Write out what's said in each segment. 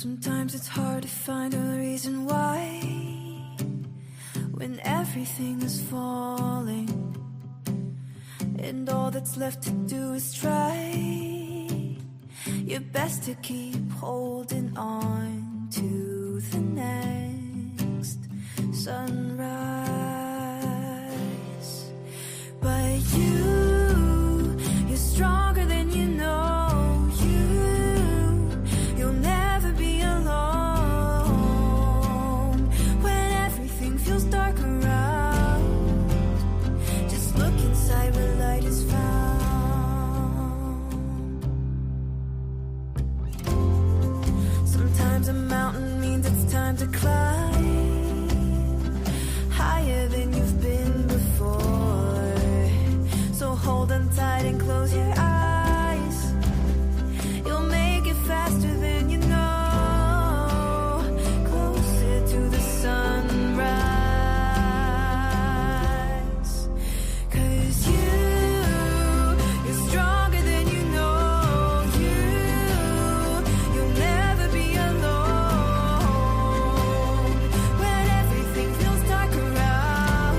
Sometimes it's hard to find a reason why, when everything is falling and all that's left to do is try your best to keep holding on to the next sunrise. But you're stronger than you know. You'll never be alone when everything feels dark around. Just look inside where light is found. Sometimes a mountain means it's time to climb higher than you've been before. So hold on tight and close your eyes. You'll make it faster than you know. Closer to the sunrise. 'Cause you're stronger than you know. You'll never be alone when everything feels dark around.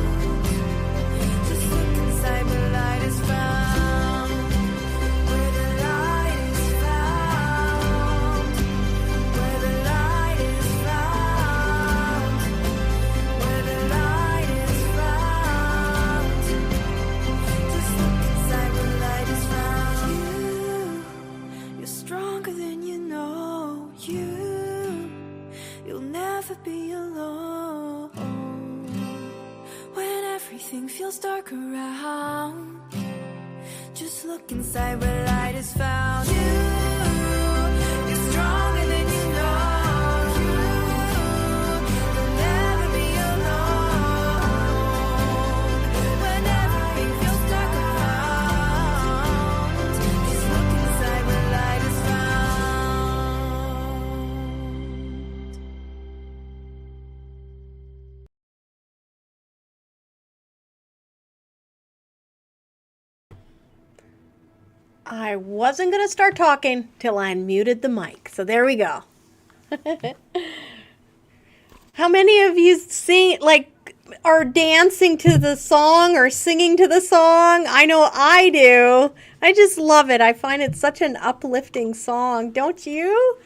Just look inside where light is found. Where the light is found. Where the light is found. Where the light is found. Just look inside where light is found. You're stronger than you know. You'll never be alone when everything feels dark around. Just look inside where light is found. You're stronger than you know. You'll never be alone when everything feels dark around. Just look inside where light is found. I wasn't going to start talking till I unmuted the mic. So there we go. How many of you are dancing to the song or singing to the song? I know I do. I just love it. I find it such an uplifting song. Don't you?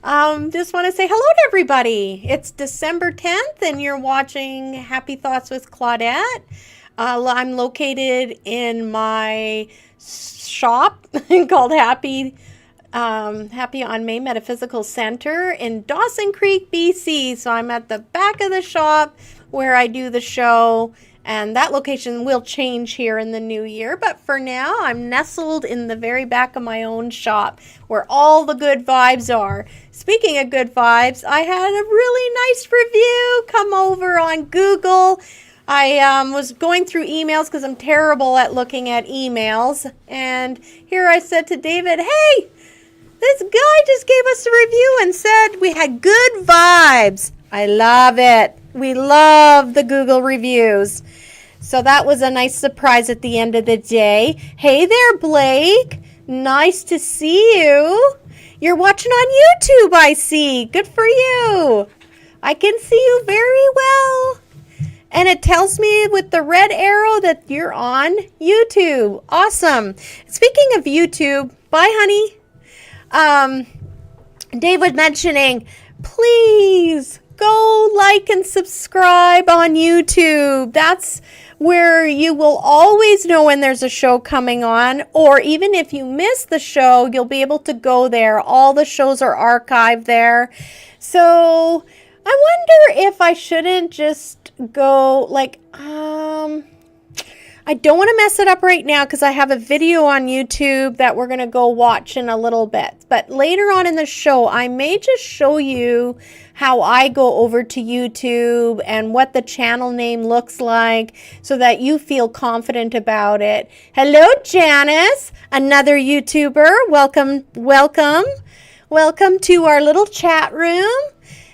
Just want to say hello to everybody. It's December 10th and you're watching Happy Thoughts with Claudette. I'm located in my shop called Happy on Main Metaphysical Center in Dawson Creek, BC. So I'm at the back of the shop where I do the show, and that location will change here in the new year. But for now, I'm nestled in the very back of my own shop where all the good vibes are. Speaking of good vibes, I had a really nice review come over on Google. I was going through emails because I'm terrible at looking at emails. And here I said to David, hey, this guy just gave us a review and said we had good vibes. I love it. We love the Google reviews. So that was a nice surprise at the end of the day. Hey there, Blake. Nice to see you. You're watching on YouTube, I see. Good for you. I can see you very well. And it tells me with the red arrow that you're on YouTube. Awesome. Speaking of YouTube, bye, honey. David mentioning, please go like and subscribe on YouTube. That's where you will always know when there's a show coming on, or even if you miss the show, you'll be able to go there. All the shows are archived there. So I wonder if I shouldn't just go I don't want to mess it up right now because I have a video on YouTube that we're going to go watch in a little bit. But later on in the show, I may just show you how I go over to YouTube and what the channel name looks like so that you feel confident about it. Hello, Janice, another YouTuber. Welcome, welcome. Welcome to our little chat room.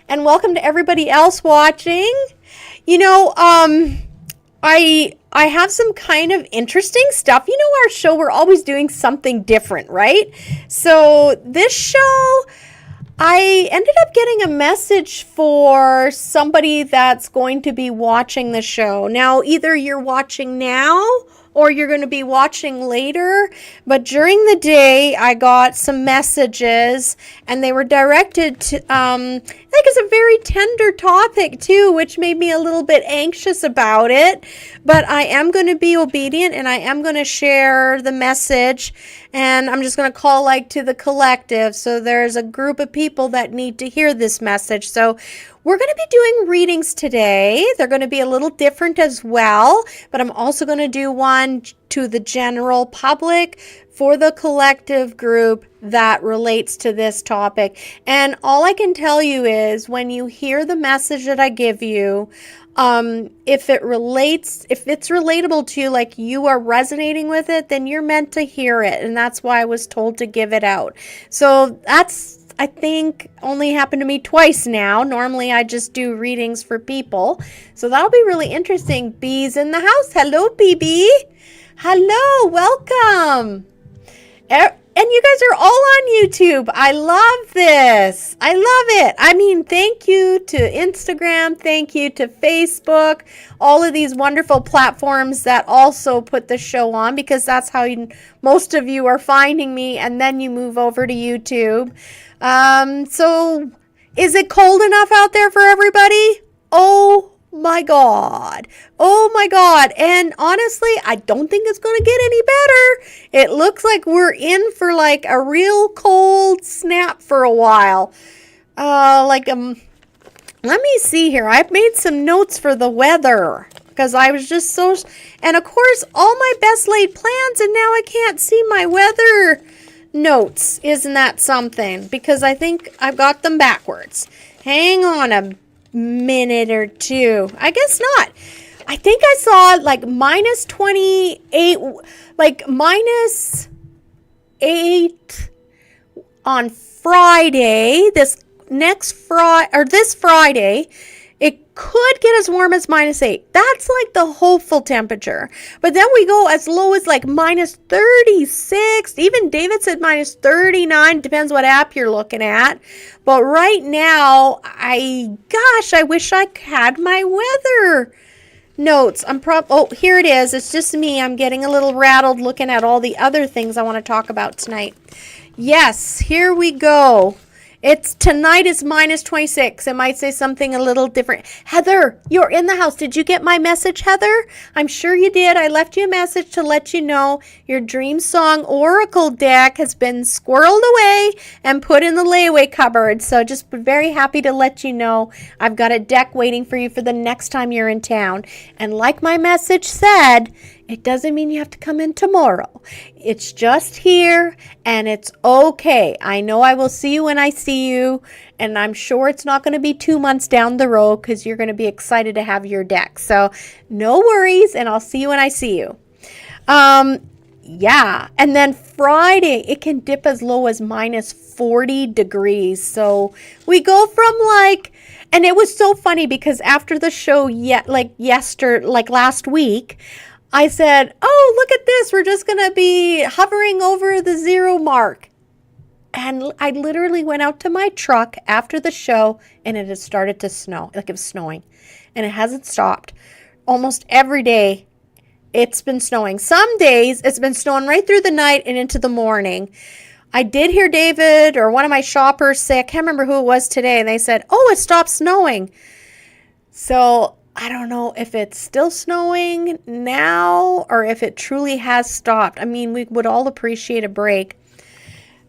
And welcome to everybody else watching. You know, I have some kind of interesting stuff. You know, our show, we're always doing something different, right? So this show, I ended up getting a message for somebody that's going to be watching the show. Now, either you're watching now or you're going to be watching later, but during the day I got some messages and they were directed to I think it's a very tender topic too, which made me a little bit anxious about it, but I am going to be obedient and I am going to share the message, and I'm just going to call to the collective. So there's a group of people that need to hear this message. So we're going to be doing readings today. They're going to be a little different as well, but I'm also going to do one to the general public for the collective group that relates to this topic. And all I can tell you is when you hear the message that I give you, if it's relatable to you, you are resonating with it, then you're meant to hear it. And that's why I was told to give it out. So that's, I think, only happened to me twice now. Normally I just do readings for people. So that'll be really interesting. Bee's in the house. Hello, BB. Hello, welcome. And you guys are all on YouTube. I love this. I love it. I mean, thank you to Instagram. Thank you to Facebook. All of these wonderful platforms that also put the show on, because that's how most of you are finding me, and then you move over to YouTube. So is it cold enough out there for everybody? Oh my God. Oh my God. And honestly, I don't think it's going to get any better. It looks like we're in for a real cold snap for a while. Let me see here. I've made some notes for the weather because I was just and of course, all my best laid plans, and now I can't see my weather notes. Isn't that something? Because I think I've got them backwards. Hang on a minute or two. I guess not. I think I saw minus 28, minus 8 on Friday. This Friday, it could get as warm as minus 8. That's the hopeful temperature. But then we go as low as minus 36. Even David said minus 39. Depends what app you're looking at. But right now, I wish I had my weather notes. Here it is. It's just me. I'm getting a little rattled looking at all the other things I want to talk about tonight. Yes, here we go. Tonight is minus 26. It might say something a little different. Heather, you're in the house. Did you get my message, Heather? I'm sure you did. I left you a message to let you know your Dream Song Oracle deck has been squirreled away and put in the layaway cupboard. So just very happy to let you know I've got a deck waiting for you for the next time you're in town. And like my message said, it doesn't mean you have to come in tomorrow. It's just here, and it's okay. I know I will see you when I see you, and I'm sure it's not going to be 2 months down the road because you're going to be excited to have your deck. So no worries, and I'll see you when I see you. Yeah, and then Friday, it can dip as low as minus 40 degrees. So we go from and it was so funny because after the show, last week, I said, oh, look at this. We're just going to be hovering over the 0 mark. And I literally went out to my truck after the show and it had started to snow. It was snowing. And it hasn't stopped. Almost every day it's been snowing. Some days it's been snowing right through the night and into the morning. I did hear David or one of my shoppers say, I can't remember who it was today. And they said, oh, it stopped snowing. So I don't know if it's still snowing now or if it truly has stopped. I mean, we would all appreciate a break.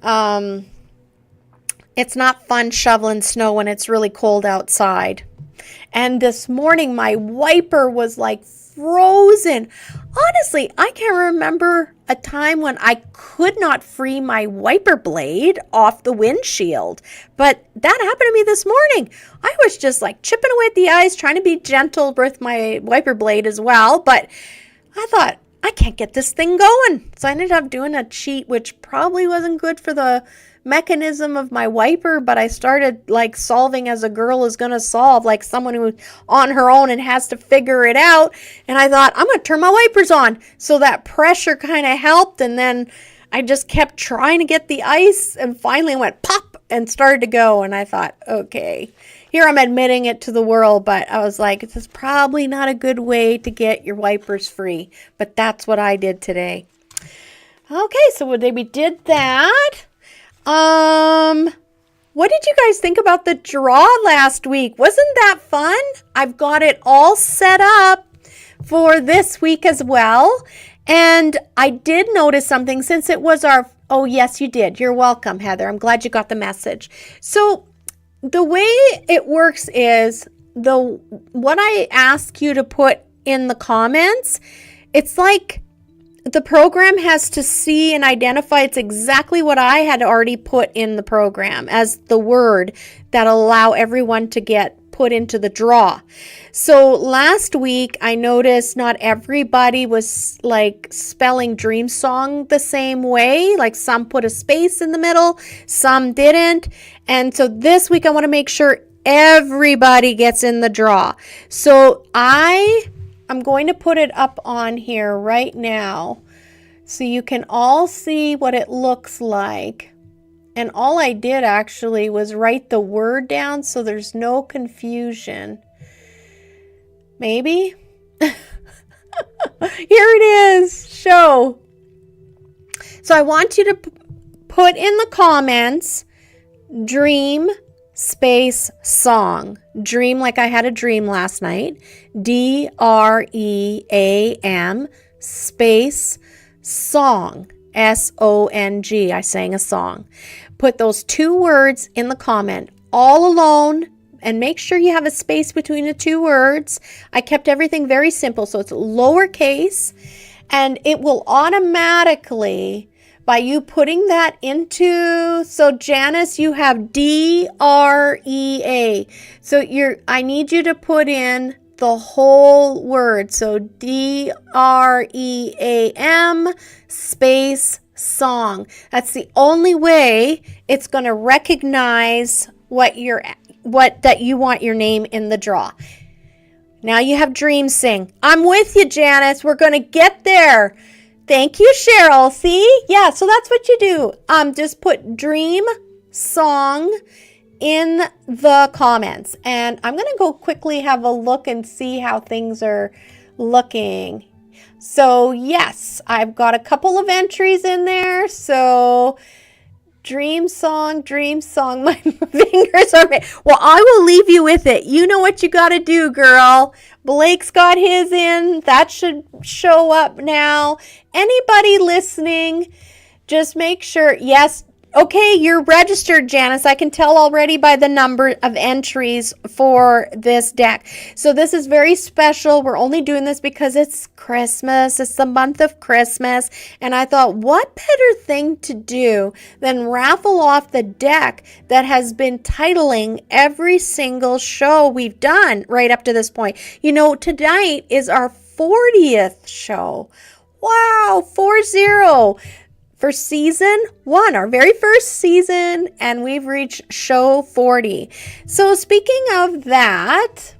It's not fun shoveling snow when it's really cold outside. And this morning, my wiper was frozen. Honestly, I can't remember a time when I could not free my wiper blade off the windshield. But that happened to me this morning. I was just chipping away at the ice, trying to be gentle with my wiper blade as well. But I thought, I can't get this thing going. So I ended up doing a cheat, which probably wasn't good for the mechanism of my wiper, but I started solving as a girl is going to solve, someone who's on her own and has to figure it out. And I thought, I'm going to turn my wipers on. So that pressure kind of helped. And then I just kept trying to get the ice and finally went pop and started to go. And I thought, okay, here I'm admitting it to the world, but I was like, this is probably not a good way to get your wipers free. But that's what I did today. Okay, so we did that. What did you guys think about the draw last week? Wasn't that fun? I've got it all set up for this week as well. And I did notice something since it was our, oh yes, you did. You're welcome, Heather. I'm glad you got the message. So the way it works is what I ask you to put in the comments, it's like the program has to see and identify it's exactly what I had already put in the program as the word that allow everyone to get put into the draw. So last week I noticed not everybody was like spelling dream song the same way. Like some put a space in the middle, some didn't. And so this week I want to make sure everybody gets in the draw. So I'm going to put it up on here right now so you can all see what it looks like. And all I did actually was write the word down so there's no confusion. Maybe? Here it is. Show. So I want you to put in the comments dream space song. Dream like I had a dream last night. DREAM space song. SONG. I sang a song. Put those two words in the comment all alone and make sure you have a space between the two words. I kept everything very simple, so it's lowercase, and it will automatically, by you putting that into, so Janice, you have DREA. So I need you to put in the whole word. So DREAM space song. That's the only way it's going to recognize that you want your name in the draw. Now you have dream sing. I'm with you, Janice. We're going to get there. Thank you, Cheryl. See? Yeah, so that's what you do. Just put dream song in the comments. And I'm going to go quickly have a look and see how things are looking. So yes, I've got a couple of entries in there. So dream song, my fingers are made. Well, I will leave you with it. You know what you got to do, girl. Blake's got his in. That should show up now. Anybody listening, just make sure, yes. Okay, you're registered, Janice. I can tell already by the number of entries for this deck. So this is very special. We're only doing this because it's Christmas. It's the month of Christmas. And I thought, what better thing to do than raffle off the deck that has been titling every single show we've done right up to this point. You know, tonight is our 40th show. Wow, 40. For season 1, our very first season, and we've reached show 40. So speaking of that,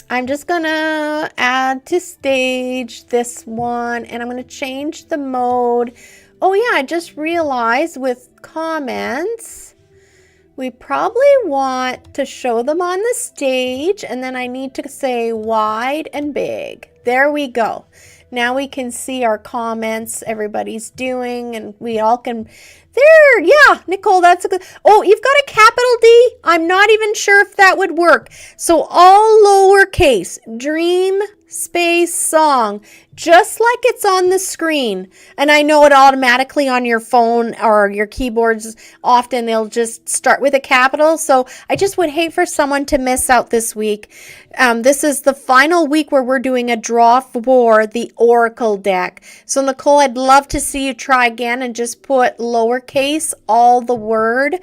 I'm just gonna add to stage this one, and I'm gonna change the mode. Oh yeah, I just realized with comments, we probably want to show them on the stage, and then I need to say wide and big. There we go. Now we can see our comments everybody's doing, and we all can, there, yeah, Nicole, that's a good, oh, you've got a capital D? I'm not even sure if that would work. So all lowercase, dream space song, just like it's on the screen. And I know it automatically on your phone or your keyboards, often they'll just start with a capital. So I just would hate for someone to miss out this week. This is the final week where we're doing a draw for the Oracle deck. So Nicole, I'd love to see you try again and just put lowercase all the word.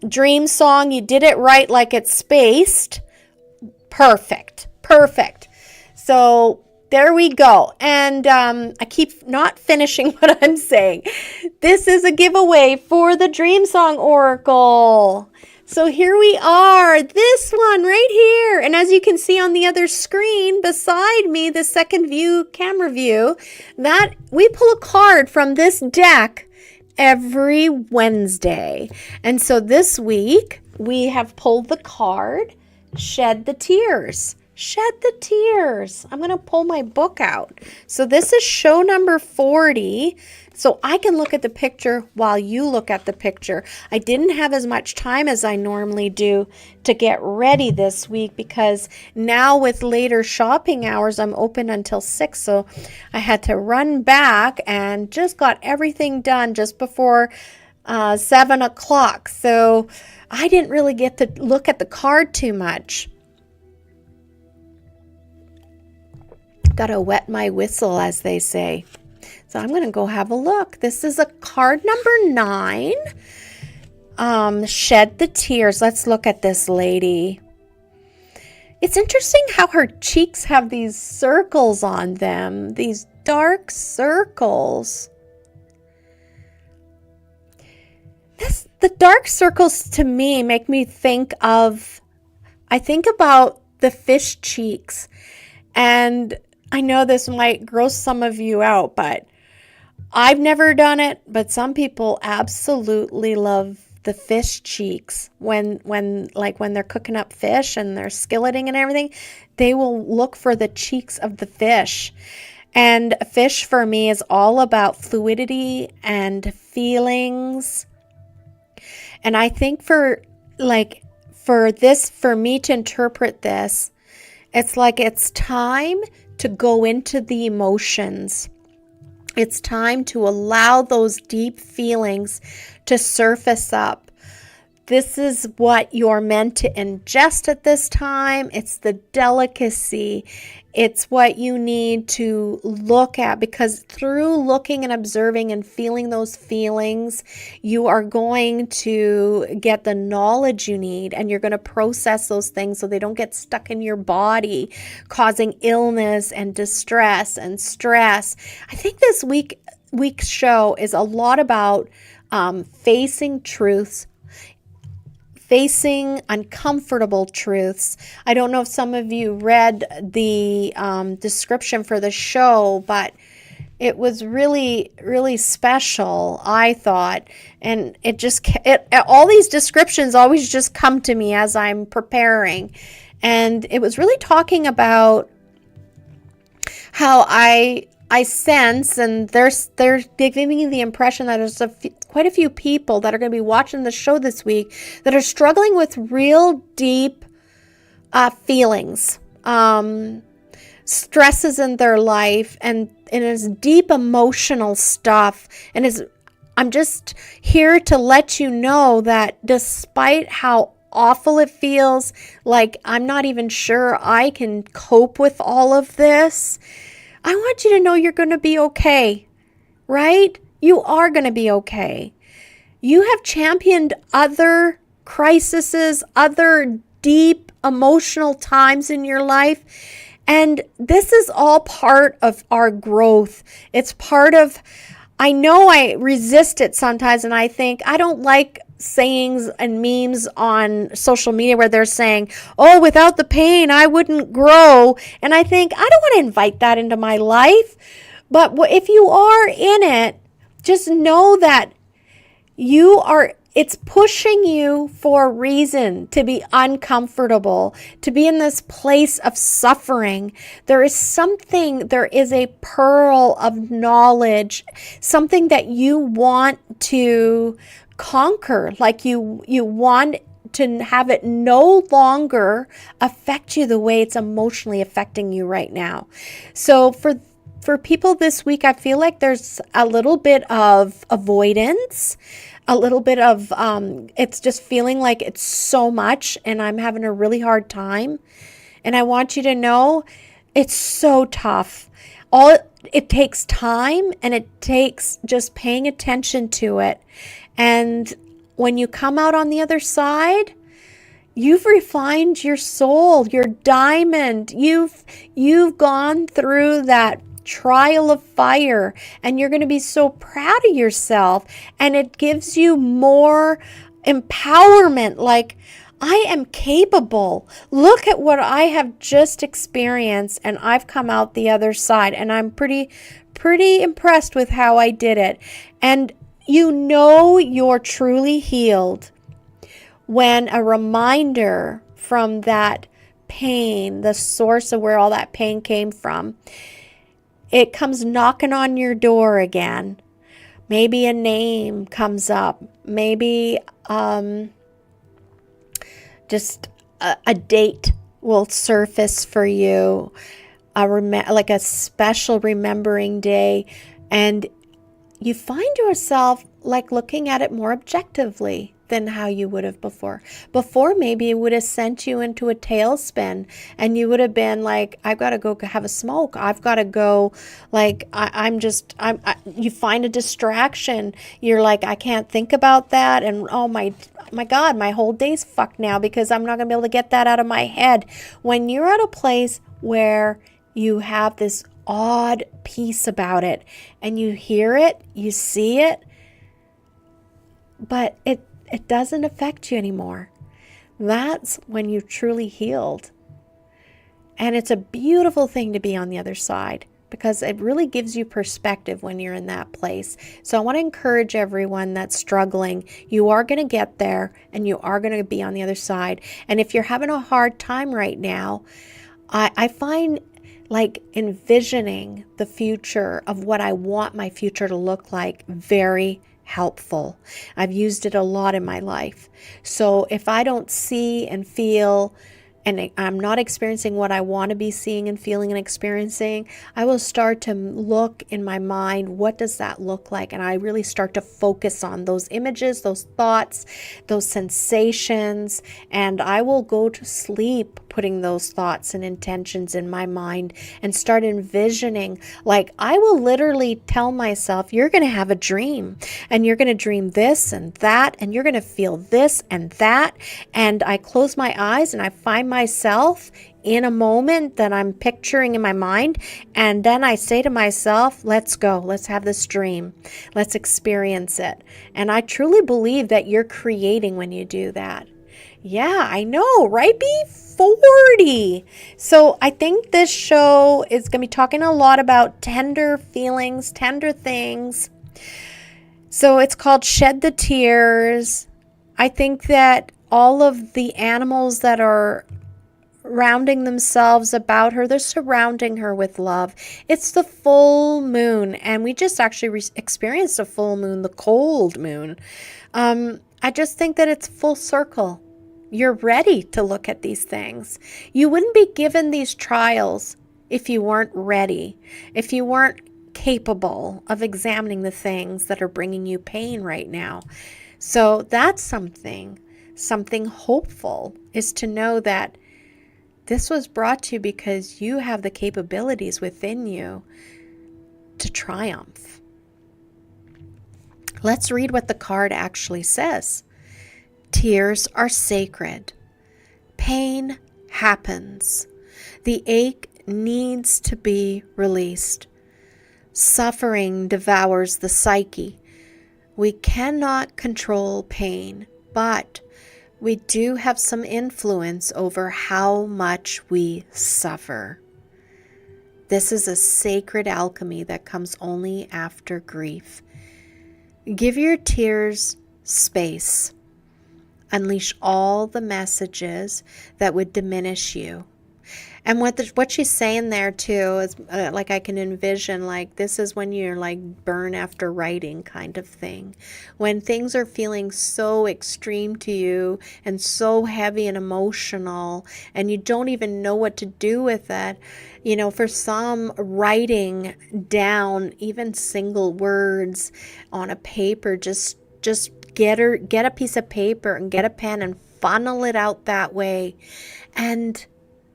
Dream song, you did it right, like it's spaced. Perfect. So there we go. And I keep not finishing what I'm saying. This is a giveaway for the Dream Song Oracle. So here we are, this one right here. And as you can see on the other screen beside me, the second view, camera view, that we pull a card from this deck every Wednesday. And so this week we have pulled the card, Shed the Tears. Shed the Tears. I'm going to pull my book out. So this is show number 40. So I can look at the picture while you look at the picture. I didn't have as much time as I normally do to get ready this week because now with later shopping hours, I'm open until 6. So I had to run back and just got everything done just before 7 o'clock. So I didn't really get to look at the card too much. Gotta wet my whistle, as they say. So I'm going to go have a look. This is a card number 9. Shed the Tears. Let's look at this lady. It's interesting how her cheeks have these circles on them. These dark circles. The dark circles to me make me think of, I think about the fish cheeks. And I know this might gross some of you out, but I've never done it, but some people absolutely love the fish cheeks when they're cooking up fish and they're skilleting and everything, they will look for the cheeks of the fish. And fish for me is all about fluidity and feelings. And I think for me to interpret this, it's like it's time to go into the emotions. It's time to allow those deep feelings to surface up. This is what you're meant to ingest at this time. It's the delicacy. It's what you need to look at, because through looking and observing and feeling those feelings, you are going to get the knowledge you need, and you're going to process those things so they don't get stuck in your body, causing illness and distress and stress. I think this week's show is a lot about facing truths, facing uncomfortable truths. I don't know if some of you read the description for the show, but it was really, really special, I thought. And all these descriptions always just come to me as I'm preparing. And it was really talking about how I sense, and they're giving me the impression that there's quite a few people that are going to be watching the show this week that are struggling with real deep feelings, stresses in their life, and it's deep emotional stuff. And I'm just here to let you know that despite how awful it feels, like I'm not even sure I can cope with all of this, I want you to know you're going to be okay, right? You are going to be okay. You have championed other crises, other deep emotional times in your life, and this is all part of our growth. It's part of, I know I resist it sometimes, and I think I don't like sayings and memes on social media where they're saying, oh, without the pain, I wouldn't grow. And I think, I don't want to invite that into my life. But if you are in it, just know that it's pushing you for a reason to be uncomfortable, to be in this place of suffering. There is a pearl of knowledge, something that you want to conquer, like you want to have it no longer affect you the way it's emotionally affecting you right now. So for people this week, I feel like there's a little bit of avoidance, a little bit of it's just feeling like it's so much and I'm having a really hard time. And I want you to know it's so tough. It takes time, and it takes just paying attention to it. And when you come out on the other side, you've refined your soul, your diamond. You've gone through that trial of fire, and you're going to be so proud of yourself. And it gives you more empowerment, like I am capable. Look at what I have just experienced, and I've come out the other side, and I'm pretty impressed with how I did it. And you know you're truly healed when a reminder from that pain, the source of where all that pain came from, it comes knocking on your door again. Maybe a name comes up. Maybe just a date will surface for you, like a special remembering day, and you find yourself like looking at it more objectively than how you would have before. Before, maybe it would have sent you into a tailspin, and you would have been like, I've got to go have a smoke. I've got to go, like, you find a distraction. You're like, I can't think about that. And oh my God, my whole day's fucked now because I'm not going to be able to get that out of my head. When you're at a place where you have this odd peace about it, and you hear it, you see it, but it doesn't affect you anymore. That's when you've truly healed. And it's a beautiful thing to be on the other side, because it really gives you perspective when you're in that place. So I want to encourage everyone that's struggling. You are going to get there, and you are going to be on the other side. And if you're having a hard time right now, I find like envisioning the future of what I want my future to look like very helpful. I've used it a lot in my life. So if I don't see and feel, and I'm not experiencing what I want to be seeing and feeling and experiencing, I will start to look in my mind, what does that look like? And I really start to focus on those images, those thoughts, those sensations, and I will go to sleep putting those thoughts and intentions in my mind and start envisioning. Like, I will literally tell myself, you're going to have a dream, and you're going to dream this and that, and you're going to feel this and that. And I close my eyes and I find myself in a moment that I'm picturing in my mind, and then I say to myself, let's go, let's have this dream, let's experience it. And I truly believe that you're creating when you do that. Yeah, I know, right? Be 40. So I think this show is going to be talking a lot about tender feelings, tender things. So it's called Shed the Tears. I think that all of the animals that are rounding themselves about her, they're surrounding her with love. It's the full moon, and we just actually experienced a full moon, the cold moon. I just think that it's full circle. You're ready to look at these things. You wouldn't be given these trials if you weren't ready, if you weren't capable of examining the things that are bringing you pain right now. So that's something hopeful, is to know that this was brought to you because you have the capabilities within you to triumph. Let's read what the card actually says. Tears are sacred. Pain happens. The ache needs to be released. Suffering devours the psyche. We cannot control pain, but we do have some influence over how much we suffer. This is a sacred alchemy that comes only after grief. Give your tears space. Unleash all the messages that would diminish you. And what she's saying there too is like, I can envision, like, this is when you're like burn after writing kind of thing. When things are feeling so extreme to you and so heavy and emotional, and you don't even know what to do with it. You know, for some, writing down even single words on a paper, just get a piece of paper and get a pen and funnel it out that way. And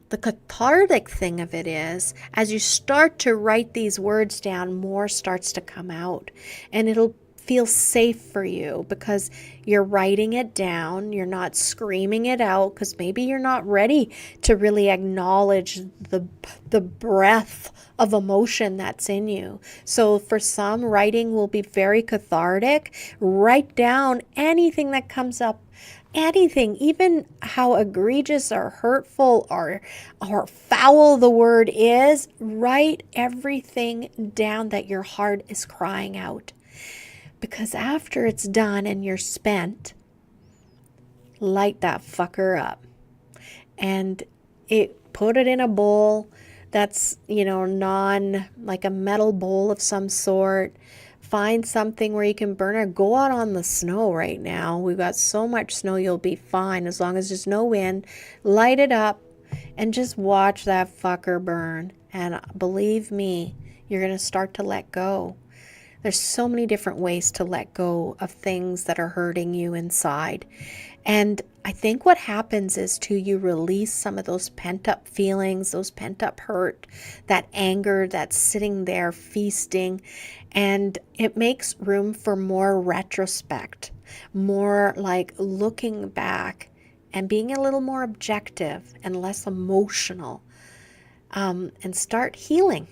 the cathartic thing of it is, as you start to write these words down, more starts to come out, and it'll feels safe for you because you're writing it down. You're not screaming it out because maybe you're not ready to really acknowledge the breadth of emotion that's in you. So for some, writing will be very cathartic. Write down anything that comes up. Anything, even how egregious or hurtful or foul the word is, write everything down that your heart is crying out. Because after it's done and you're spent, light that fucker up and put it in a bowl that's, like a metal bowl of some sort. Find something where you can burn it. Go out on the snow right now. We've got so much snow, you'll be fine as long as there's no wind. Light it up and just watch that fucker burn. And believe me, you're going to start to let go. There's so many different ways to let go of things that are hurting you inside. And I think what happens is you release some of those pent-up feelings, those pent-up hurt, that anger that's sitting there feasting, and it makes room for more retrospect, more like looking back and being a little more objective and less emotional, and start healing.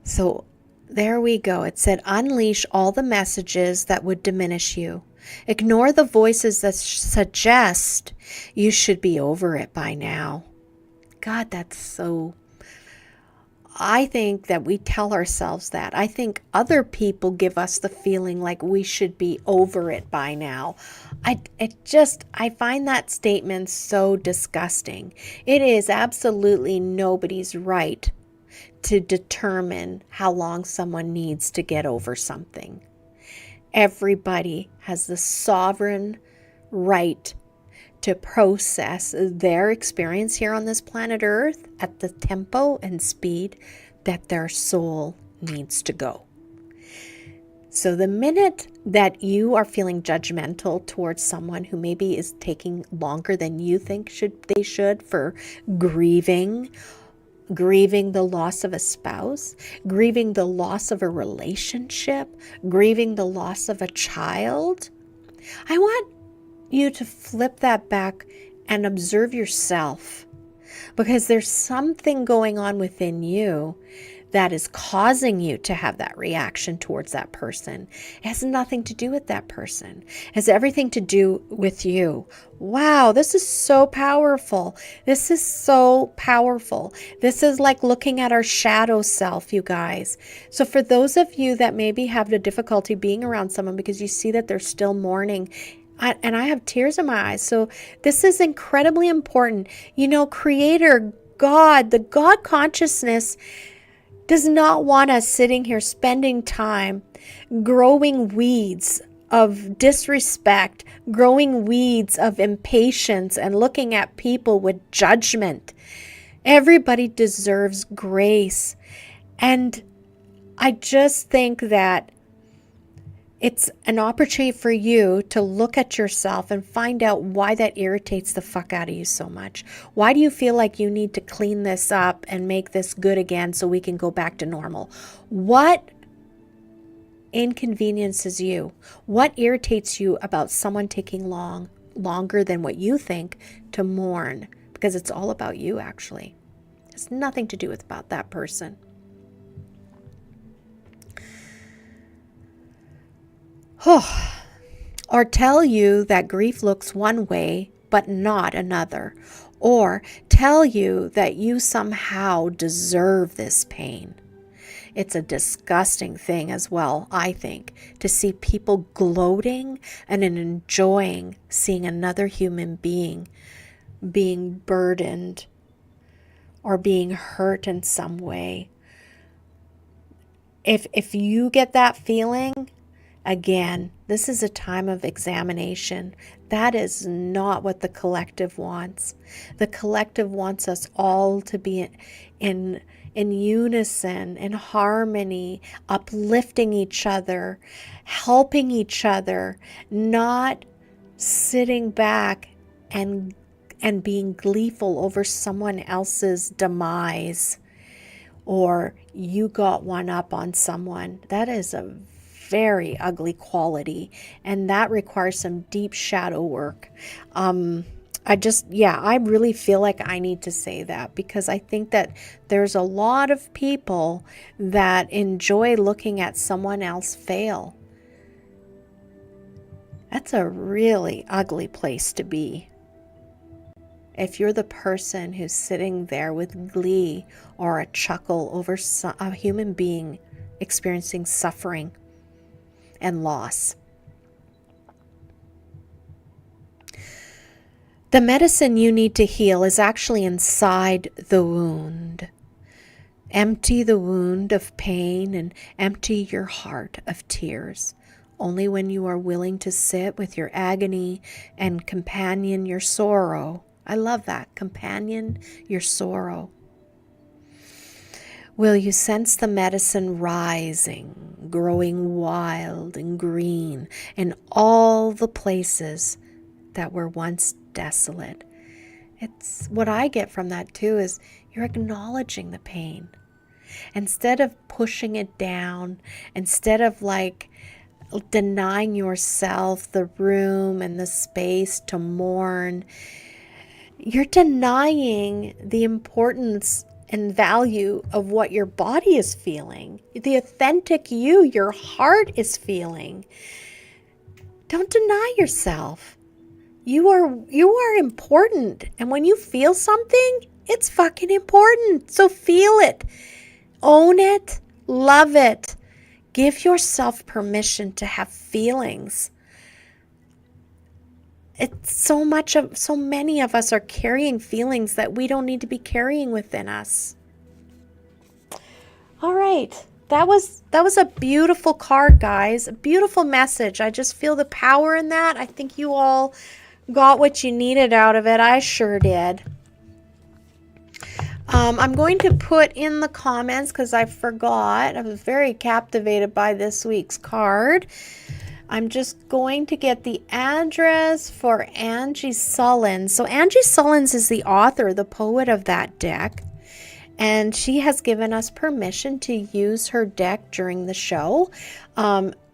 So there we go. It said, unleash all the messages that would diminish you. Ignore the voices that suggest you should be over it by now. God, that's so... I think that we tell ourselves that. I think other people give us the feeling like we should be over it by now. I find that statement so disgusting. It is absolutely nobody's right to determine how long someone needs to get over something. Everybody has the sovereign right to process their experience here on this planet Earth at the tempo and speed that their soul needs to go. So the minute that you are feeling judgmental towards someone who maybe is taking longer than you think they should for grieving the loss of a spouse, grieving the loss of a relationship, grieving the loss of a child, I want you to flip that back and observe yourself, because there's something going on within you that is causing you to have that reaction towards that person. It has nothing to do with that person. It has everything to do with you. Wow, this is so powerful. This is so powerful. This is like looking at our shadow self, you guys. So for those of you that maybe have the difficulty being around someone because you see that they're still mourning, and I have tears in my eyes. So this is incredibly important. Creator, God, the God consciousness does not want us sitting here spending time growing weeds of disrespect, growing weeds of impatience, and looking at people with judgment. Everybody deserves grace. And I just think that it's an opportunity for you to look at yourself and find out why that irritates the fuck out of you so much. Why do you feel like you need to clean this up and make this good again so we can go back to normal? What inconveniences you? What irritates you about someone taking longer than what you think to mourn? Because it's all about you, actually. It has nothing to do with about that person. Or tell you that grief looks one way but not another, or tell you that you somehow deserve this pain. It's a disgusting thing as well, I think, to see people gloating and enjoying seeing another human being being burdened or being hurt in some way. If you get that feeling, again, this is a time of examination. That is not what the collective wants. The collective wants us all to be in unison, in harmony, uplifting each other, helping each other, not sitting back and being gleeful over someone else's demise, or you got one up on someone. That is a very ugly quality, and that requires some deep shadow work. I really feel like I need to say that, because I think that there's a lot of people that enjoy looking at someone else fail. That's a really ugly place to be. If you're the person who's sitting there with glee or a chuckle over a human being experiencing suffering and loss. The medicine you need to heal is actually inside the wound. Empty the wound of pain and empty your heart of tears. Only when you are willing to sit with your agony and companion your sorrow. I love that. Companion your sorrow. Will you sense the medicine rising, growing wild and green in all the places that were once desolate? It's what I get from that too, is you're acknowledging the pain. Instead of pushing it down, instead of like denying yourself the room and the space to mourn, you're denying the importance and value of what your body is feeling, the authentic you, your heart is feeling. Don't deny yourself. You are important, and when you feel something, it's fucking important. So feel it, own it, love it. Give yourself permission to have feelings. It's so many of us are carrying feelings that we don't need to be carrying within us. All right. That was a beautiful card, guys. A beautiful message. I just feel the power in that. I think you all got what you needed out of it. I sure did. I'm going to put in the comments, because I forgot. I was very captivated by this week's card. I'm just going to get the address for ANGI SULLINS. So ANGI SULLINS is the author, the poet of that deck. And she has given us permission to use her deck during the show.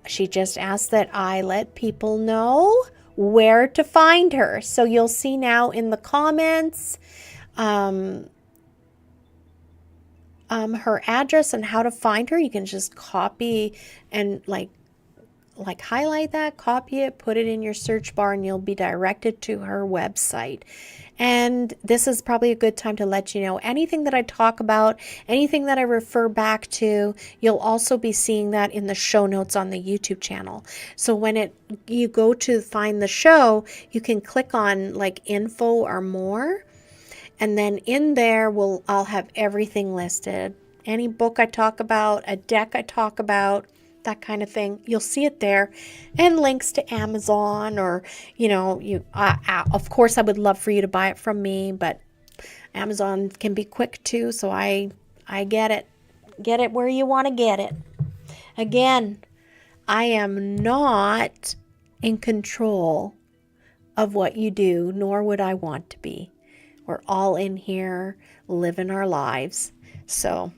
She just asked that I let people know where to find her. So you'll see now in the comments her address and how to find her. You can just copy and like highlight that, copy it, put it in your search bar, and you'll be directed to her website. And this is probably a good time to let you know anything that I talk about, anything that I refer back to, you'll also be seeing that in the show notes on the YouTube channel. So when you go to find the show, you can click on like info or more, and then in there I'll have everything listed. Any book I talk about, a deck I talk about, that kind of thing, you'll see it there, and links to Amazon, or of course I would love for you to buy it from me, but Amazon can be quick too, so I get it where you want to get it. Again, I am not in control of what you do, nor would I want to be. We're all in here living our lives. So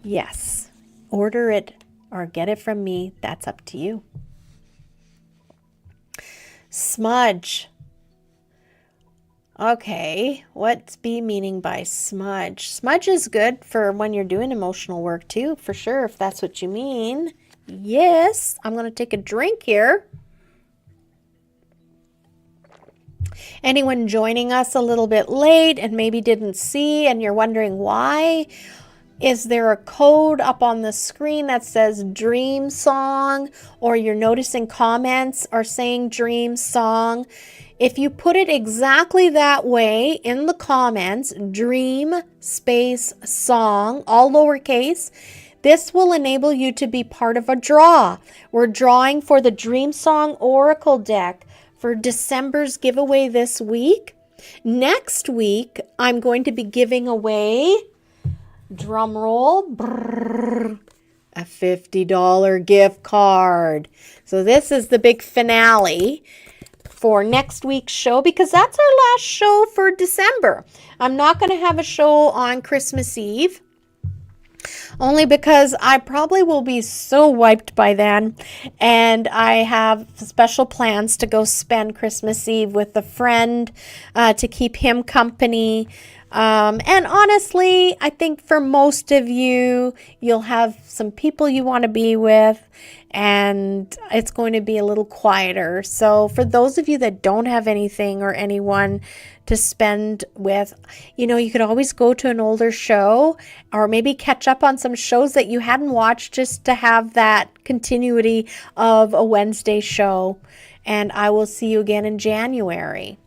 yes, order it or get it from me. That's up to you. Smudge. Okay, what's B meaning by smudge? Smudge is good for when you're doing emotional work too, for sure, if that's what you mean. Yes, I'm going to take a drink here. Anyone joining us a little bit late and maybe didn't see and you're wondering why, is there a code up on the screen that says dream song, or you're noticing comments are saying dream song? If you put it exactly that way in the comments, dream space song, all lowercase, this will enable you to be part of a draw. We're drawing for the Dream Song Oracle deck for December's giveaway this week. Next week, I'm going to be giving away, drum roll, a $50 gift card. So this is the big finale for next week's show, because that's our last show for December. I'm not going to have a show on Christmas Eve. Only because I probably will be so wiped by then, and I have special plans to go spend Christmas Eve with a friend to keep him company. And honestly, I think for most of you, you'll have some people you want to be with, and it's going to be a little quieter. So for those of you that don't have anything or anyone to spend with, you could always go to an older show or maybe catch up on some shows that you hadn't watched, just to have that continuity of a Wednesday show. And I will see you again in January.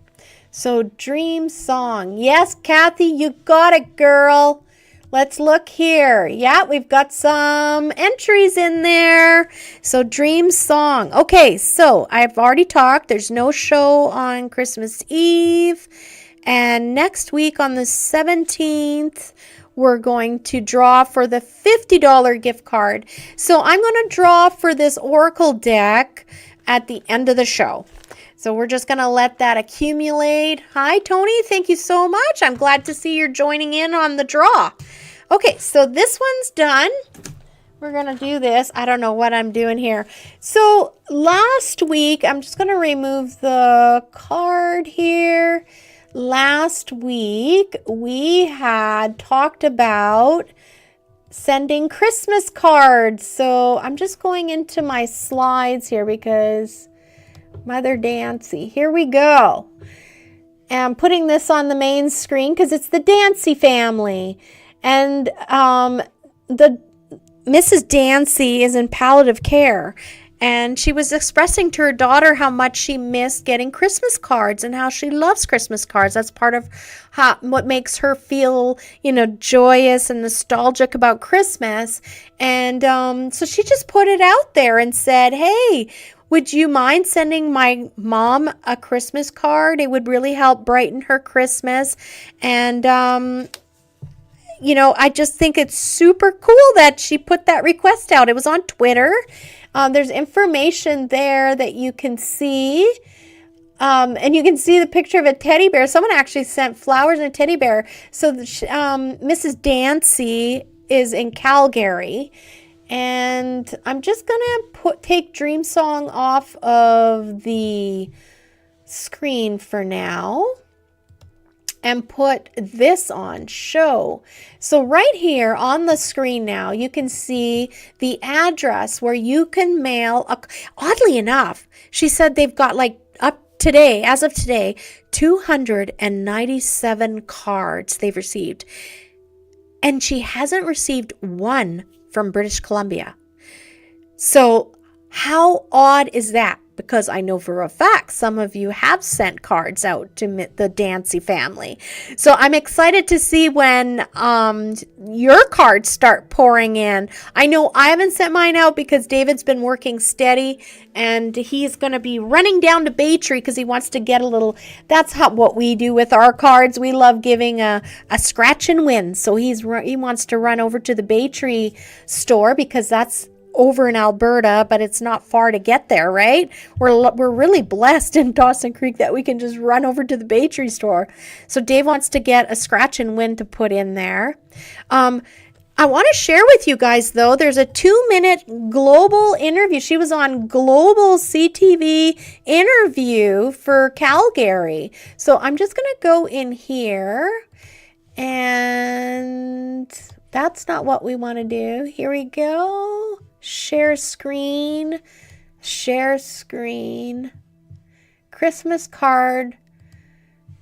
So dream song. Yes, Kathy, you got it, girl. Let's look here. Yeah, we've got some entries in there. So dream song. Okay, so I've already talked. There's no show on Christmas Eve. And next week on the 17th, we're going to draw for the $50 gift card. So I'm going to draw for this Oracle deck at the end of the show. So we're just going to let that accumulate. Hi, Tony. Thank you so much. I'm glad to see you're joining in on the draw. Okay, so this one's done. We're going to do this. I don't know what I'm doing here. So last week, I'm just going to remove the card here. Last week, we had talked about sending Christmas cards. So I'm just going into my slides here because Mother Dancey. Here we go. And I'm putting this on the main screen because it's the Dancey family. And the Mrs. Dancey is in palliative care. And she was expressing to her daughter how much she missed getting Christmas cards and how she loves Christmas cards. That's part of what makes her feel, joyous and nostalgic about Christmas. And so she just put it out there and said, hey, would you mind sending my mom a Christmas card? It would really help brighten her Christmas. And, I just think it's super cool that she put that request out. It was on Twitter. There's information there that you can see. And you can see the picture of a teddy bear. Someone actually sent flowers and a teddy bear. So Mrs. Dancey is in Calgary. And I'm just going to take Dream Song off of the screen for now and put this on show. So right here on the screen now, you can see the address where you can mail. Oddly enough, she said they've got as of today, 297 cards they've received. And she hasn't received one from British Columbia. So how odd is that? Because I know for a fact some of you have sent cards out to the Dancey family. So I'm excited to see when your cards start pouring in. I know I haven't sent mine out because David's been working steady and he's going to be running down to Baytree because he wants to get a little. That's what we do with our cards. We love giving a scratch and win. So he wants to run over to the Baytree store because that's over in Alberta, but it's not far to get there, right? We're really blessed in Dawson Creek that we can just run over to the Baytree store. So Dave wants to get a scratch and win to put in there. I want to share with you guys, though, there's a 2-minute global interview. She was on Global CTV interview for Calgary. So I'm just going to go in here, and that's not what we want to do. Here we go. Share screen. Christmas card.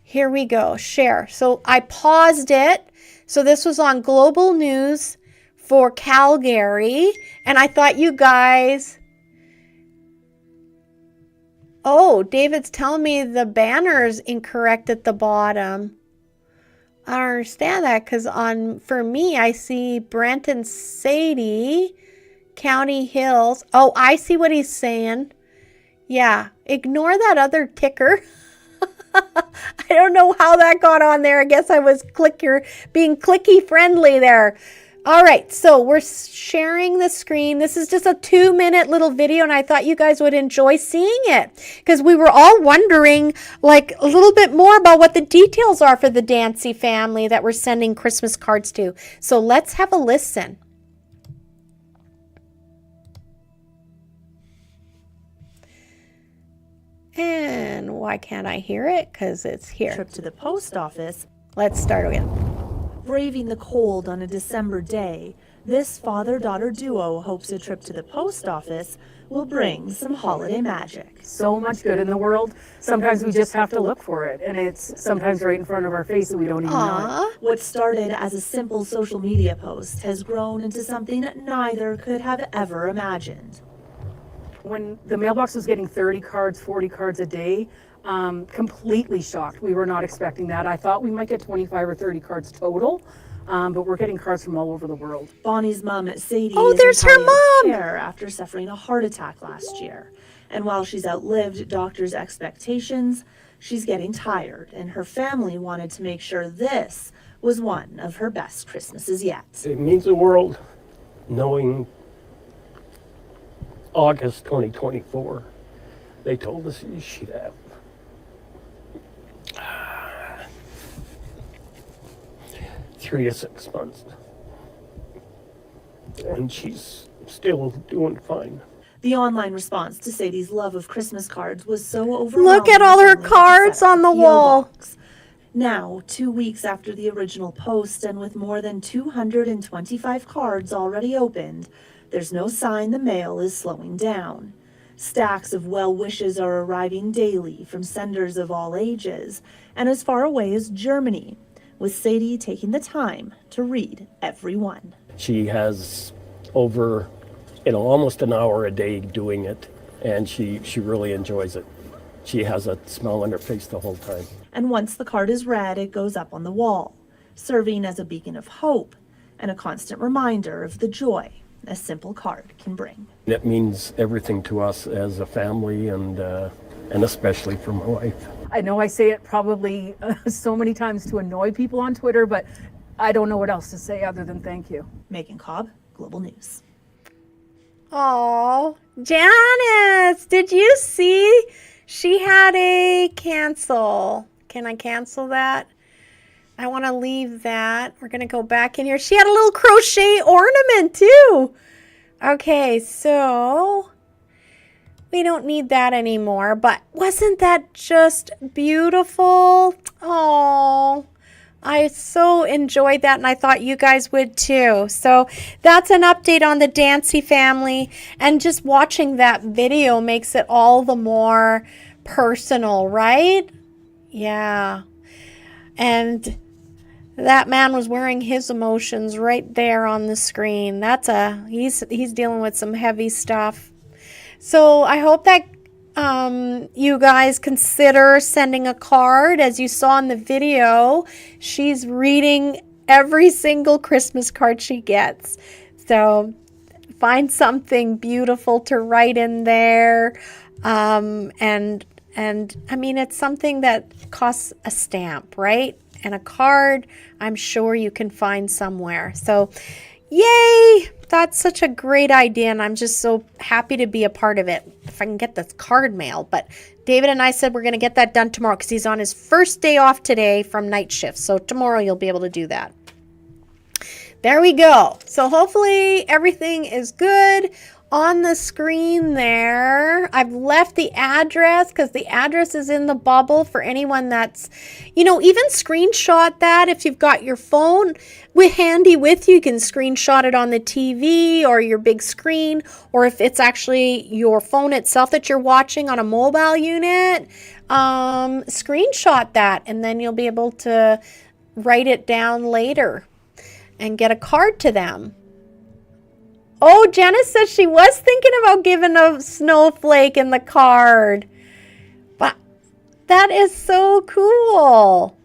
Here we go. Share. So I paused it. So this was on Global News for Calgary. And I thought you guys. Oh, David's telling me the banner's incorrect at the bottom. I don't understand that because for me, I see Brent and Sadie. County Hills. Oh, I see what he's saying. Yeah, ignore that other ticker. I don't know how that got on there. I guess I was being clicky friendly there. All right, so we're sharing the screen. This is just a 2-minute little video, and I thought you guys would enjoy seeing it because we were all wondering a little bit more about what the details are for the Dancey family that we're sending Christmas cards to. So let's have a listen. And why can't I hear it? Because it's here. Trip to the post office. Let's start again. Braving the cold on a December day, this father-daughter duo hopes a trip to the post office will bring some holiday magic. So much good in the world. Sometimes we just have to look for it, and it's sometimes right in front of our face and we don't even know it. What started as a simple social media post has grown into something neither could have ever imagined. When the mailbox was getting 30 cards, 40 cards a day, completely shocked. We were not expecting that. I thought we might get 25 or 30 cards total, but we're getting cards from all over the world. Bonnie's mom, Sadie, Oh, is there's in her palliative mom! care after suffering a heart attack last year. And while she's outlived doctors' expectations, she's getting tired, and her family wanted to make sure this was one of her best Christmases yet. It means the world knowing August 2024, they told us she'd have 3 to 6 months. And she's still doing fine. The online response to Sadie's love of Christmas cards was so overwhelming. Look at all her that cards on the P.O. wall. box. Now, 2 weeks after the original post and with more than 225 cards already opened, there's no sign the mail is slowing down. Stacks of well wishes are arriving daily from senders of all ages and as far away as Germany, with Sadie taking the time to read every one. She has over, almost an hour a day doing it, and she really enjoys it. She has a smile on her face the whole time. And once the card is read, it goes up on the wall, serving as a beacon of hope and a constant reminder of the joy a simple card can bring. It means everything to us as a family, and especially for my wife. I know I say it probably so many times to annoy people on Twitter, but I don't know what else to say other than thank you. Megan Cobb, Global News. Oh, Janice, did you see? She had a cancel. Can I cancel that? I want to leave that. We're going to go back in here. She had a little crochet ornament too. Okay, so we don't need that anymore, but wasn't that just beautiful? Oh, I so enjoyed that, and I thought you guys would too. So that's an update on the Dancey family, and just watching that video makes it all the more personal, right? Yeah. And that man was wearing his emotions right there on the screen. He's dealing with some heavy stuff. So I hope that you guys consider sending a card. As you saw in the video, she's reading every single Christmas card she gets. So find something beautiful to write in there. And I mean, it's something that costs a stamp, right? And a card, I'm sure you can find somewhere. So, yay! That's such a great idea, and I'm just so happy to be a part of it. If I can get this card mail. But David and I said we're going to get that done tomorrow because he's on his first day off today from night shift. So tomorrow you'll be able to do that. There we go. So hopefully everything is good. On the screen there, I've left the address because the address is in the bubble for anyone that's, even screenshot that. If you've got your phone handy with you, you can screenshot it on the TV or your big screen, or if it's actually your phone itself that you're watching on a mobile unit, screenshot that, and then you'll be able to write it down later and get a card to them. Oh, Janice says she was thinking about giving a snowflake in the card. But that is so cool.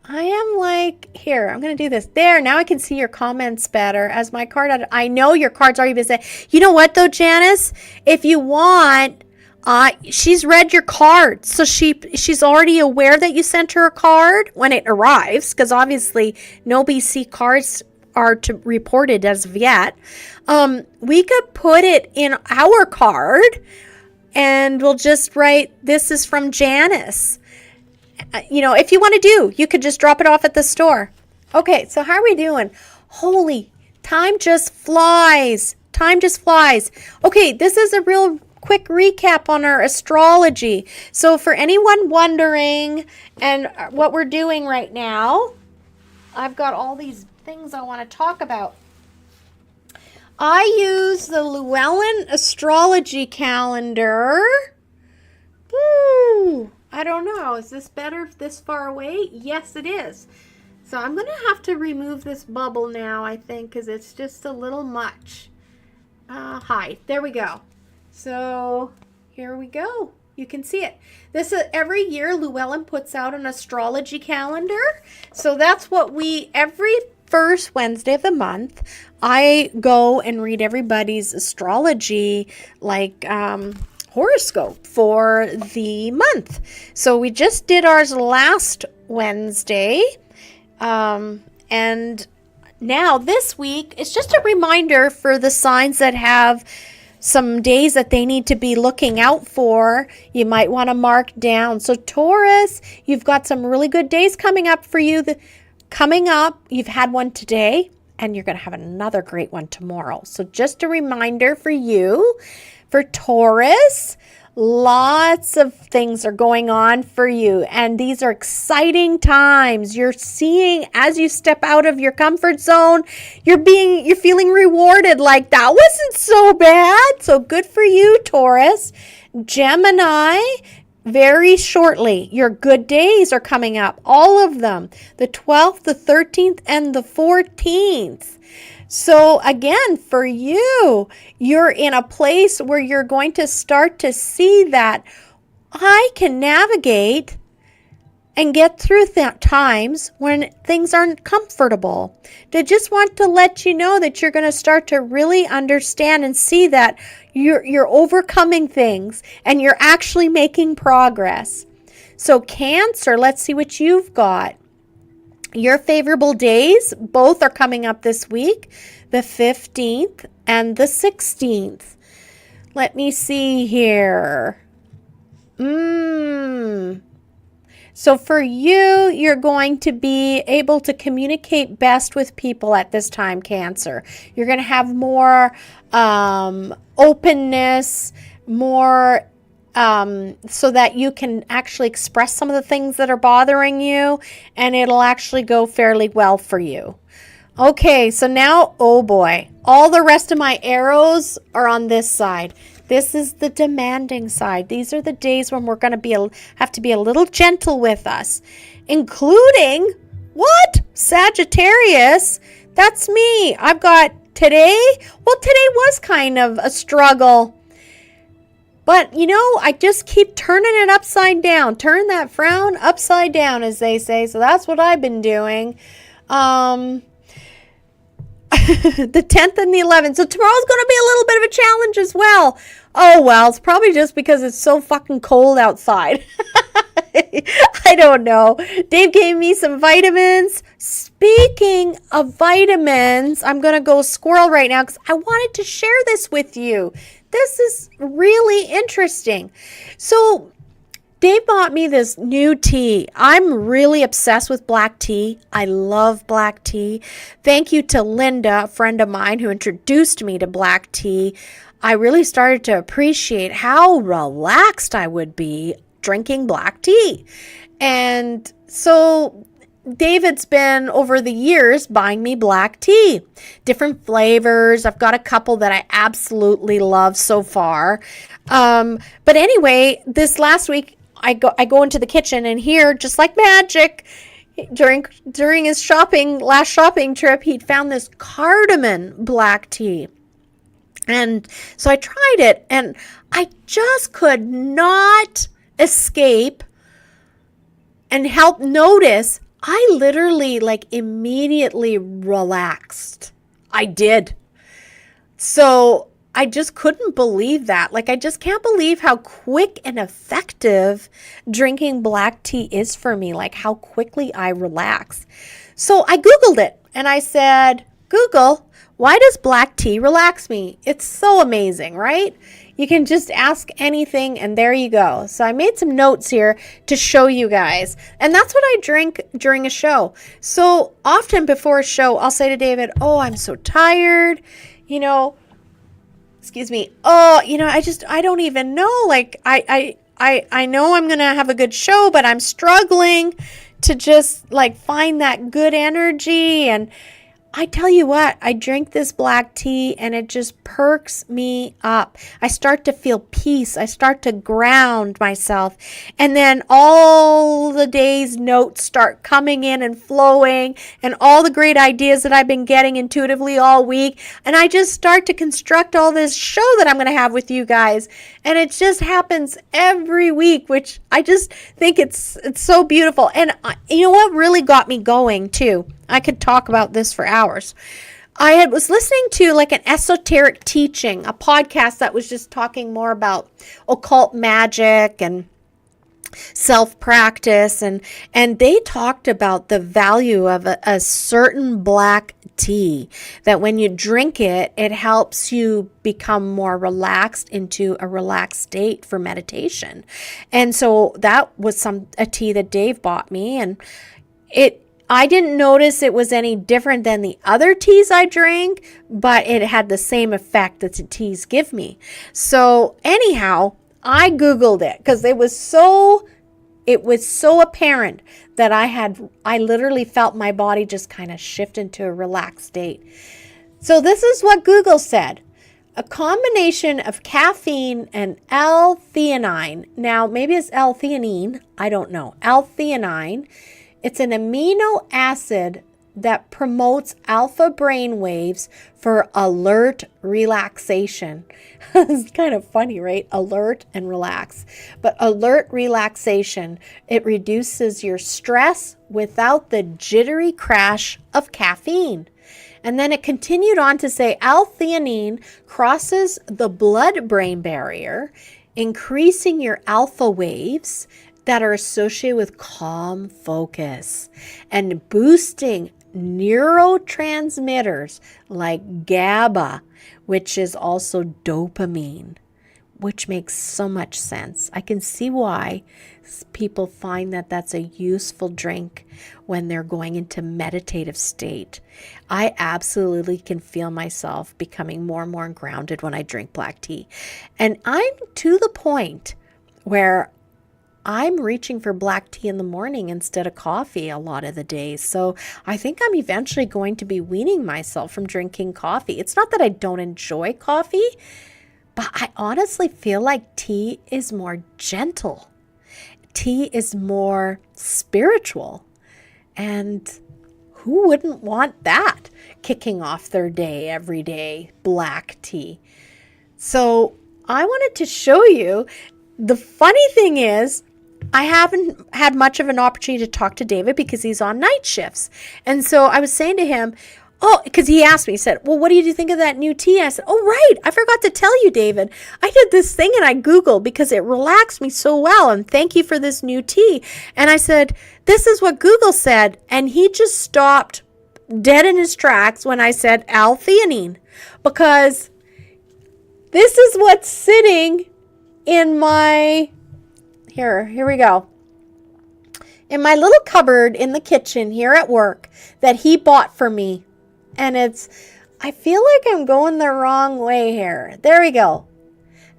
I am like, here, I'm going to do this. There, now I can see your comments better as my card. I know your card's already been sent. You know what, though, Janice? If you want, she's read your card. So she's already aware that you sent her a card when it arrives, because obviously no BC cards are reported as of yet. We could put it in our card and we'll just write, this is from Janice. If you want to you could just drop it off at the store. Okay, so how are we doing? Holy, time just flies. Time just flies. Okay, this is a real quick recap on our astrology. So for anyone wondering and what we're doing right now, I've got all these things I want to talk about. I use the Llewellyn astrology calendar. Woo! I don't know. Is this better this far away? Yes, it is. So I'm going to have to remove this bubble now, I think, because it's just a little much. Hi. There we go. So here we go. You can see it. This is every year Llewellyn puts out an astrology calendar. So that's what every first Wednesday of the month, I go and read everybody's astrology, like horoscope for the month. So we just did ours last Wednesday. And now this week, it's just a reminder for the signs that have some days that they need to be looking out for. You might want to mark down. So Taurus, you've got some really good days coming up for you. Coming up, you've had one today, and you're going to have another great one tomorrow. So just a reminder for you, for Taurus, lots of things are going on for you, and these are exciting times. You're seeing, as you step out of your comfort zone, you're feeling rewarded, like that wasn't so bad. So good for you, Taurus. Gemini, very shortly, your good days are coming up, all of them, the 12th, the 13th, and the 14th. So again, for you, you're in a place where you're going to start to see that I can navigate and get through times when things aren't comfortable. They just want to let you know that you're going to start to really understand and see that you're overcoming things and you're actually making progress. So Cancer, let's see what you've got. Your favorable days, both are coming up this week, the 15th and the 16th. Let me see here. So for you, you're going to be able to communicate best with people at this time, Cancer. You're going to have more openness, more so that you can actually express some of the things that are bothering you, and it'll actually go fairly well for you. Okay, so now, oh boy, all the rest of my arrows are on this side. This is the demanding side. These are the days when we're going to have to be a little gentle with us, including, what? Sagittarius? That's me. I've got today. Well, today was kind of a struggle. But, I just keep turning it upside down. Turn that frown upside down, as they say. So that's what I've been doing. The 10th and the 11th. So tomorrow's going to be a little bit of a challenge as well. Oh, well, it's probably just because it's so fucking cold outside. I don't know. Dave gave me some vitamins. Speaking of vitamins, I'm going to go squirrel right now because I wanted to share this with you. This is really interesting. So Dave bought me this new tea. I'm really obsessed with black tea. I love black tea. Thank you to Linda, a friend of mine who introduced me to black tea. I really started to appreciate how relaxed I would be drinking black tea. And so David's been, over the years, buying me black tea, different flavors. I've got a couple that I absolutely love so far. But anyway, this last week, I go into the kitchen, and here, just like magic, during his last shopping trip, he'd found this cardamom black tea. And so I tried it, and I just could not escape and help notice I literally immediately relaxed. I did. So I just couldn't believe that. I just can't believe how quick and effective drinking black tea is for me, how quickly I relax. So I Googled it, and I said, Google, why does black tea relax me? It's so amazing, right? You can just ask anything, and there you go. So I made some notes here to show you guys. And that's what I drink during a show. So often before a show, I'll say to David, oh, I'm so tired. excuse me. Oh, I don't even know. Like, I know I'm going to have a good show, but I'm struggling to just like find that good energy. And I tell you what, I drink this black tea and it just perks me up. I start to feel peace. I start to ground myself. And then all the day's notes start coming in and flowing, and all the great ideas that I've been getting intuitively all week. And I just start to construct all this show that I'm going to have with you guys. And it just happens every week, which I just think it's so beautiful. And you know what really got me going too? I could talk about this for hours. I was listening to like an esoteric teaching, a podcast that was just talking more about occult magic and self-practice, and they talked about the value of a certain black tea, that when you drink it, it helps you become more relaxed into a relaxed state for meditation. And so that was a tea that Dave bought me, and I didn't notice it was any different than the other teas I drank, but it had the same effect that the teas give me. So anyhow, I Googled it because it was so apparent that I literally felt my body just kind of shift into a relaxed state. So this is what Google said. A combination of caffeine and L-theanine. Now, maybe it's L-theanine. I don't know. L-theanine. It's an amino acid that promotes alpha brain waves for alert relaxation. It's kind of funny, right? Alert and relax. But alert relaxation, it reduces your stress without the jittery crash of caffeine. And then it continued on to say L-theanine crosses the blood-brain barrier, increasing your alpha waves that are associated with calm focus and boosting neurotransmitters like GABA, which is also dopamine, which makes so much sense. I can see why people find that that's a useful drink when they're going into meditative state. I absolutely can feel myself becoming more and more grounded when I drink black tea. And I'm to the point where I'm reaching for black tea in the morning instead of coffee a lot of the days. So I think I'm eventually going to be weaning myself from drinking coffee. It's not that I don't enjoy coffee, but I honestly feel like tea is more gentle. Tea is more spiritual. And who wouldn't want that? Kicking off their day every day, black tea. So I wanted to show you. The funny thing is, I haven't had much of an opportunity to talk to David because he's on night shifts. And so I was saying to him, because he asked me, he said, well, what do you think of that new tea? I said, oh, right. I forgot to tell you, David. I did this thing and I Googled because it relaxed me so well. And thank you for this new tea. And I said, this is what Google said. And he just stopped dead in his tracks when I said L-theanine, because this is what's sitting in my, here we go. In my little cupboard in the kitchen here at work that he bought for me. And I feel like I'm going the wrong way here. There we go.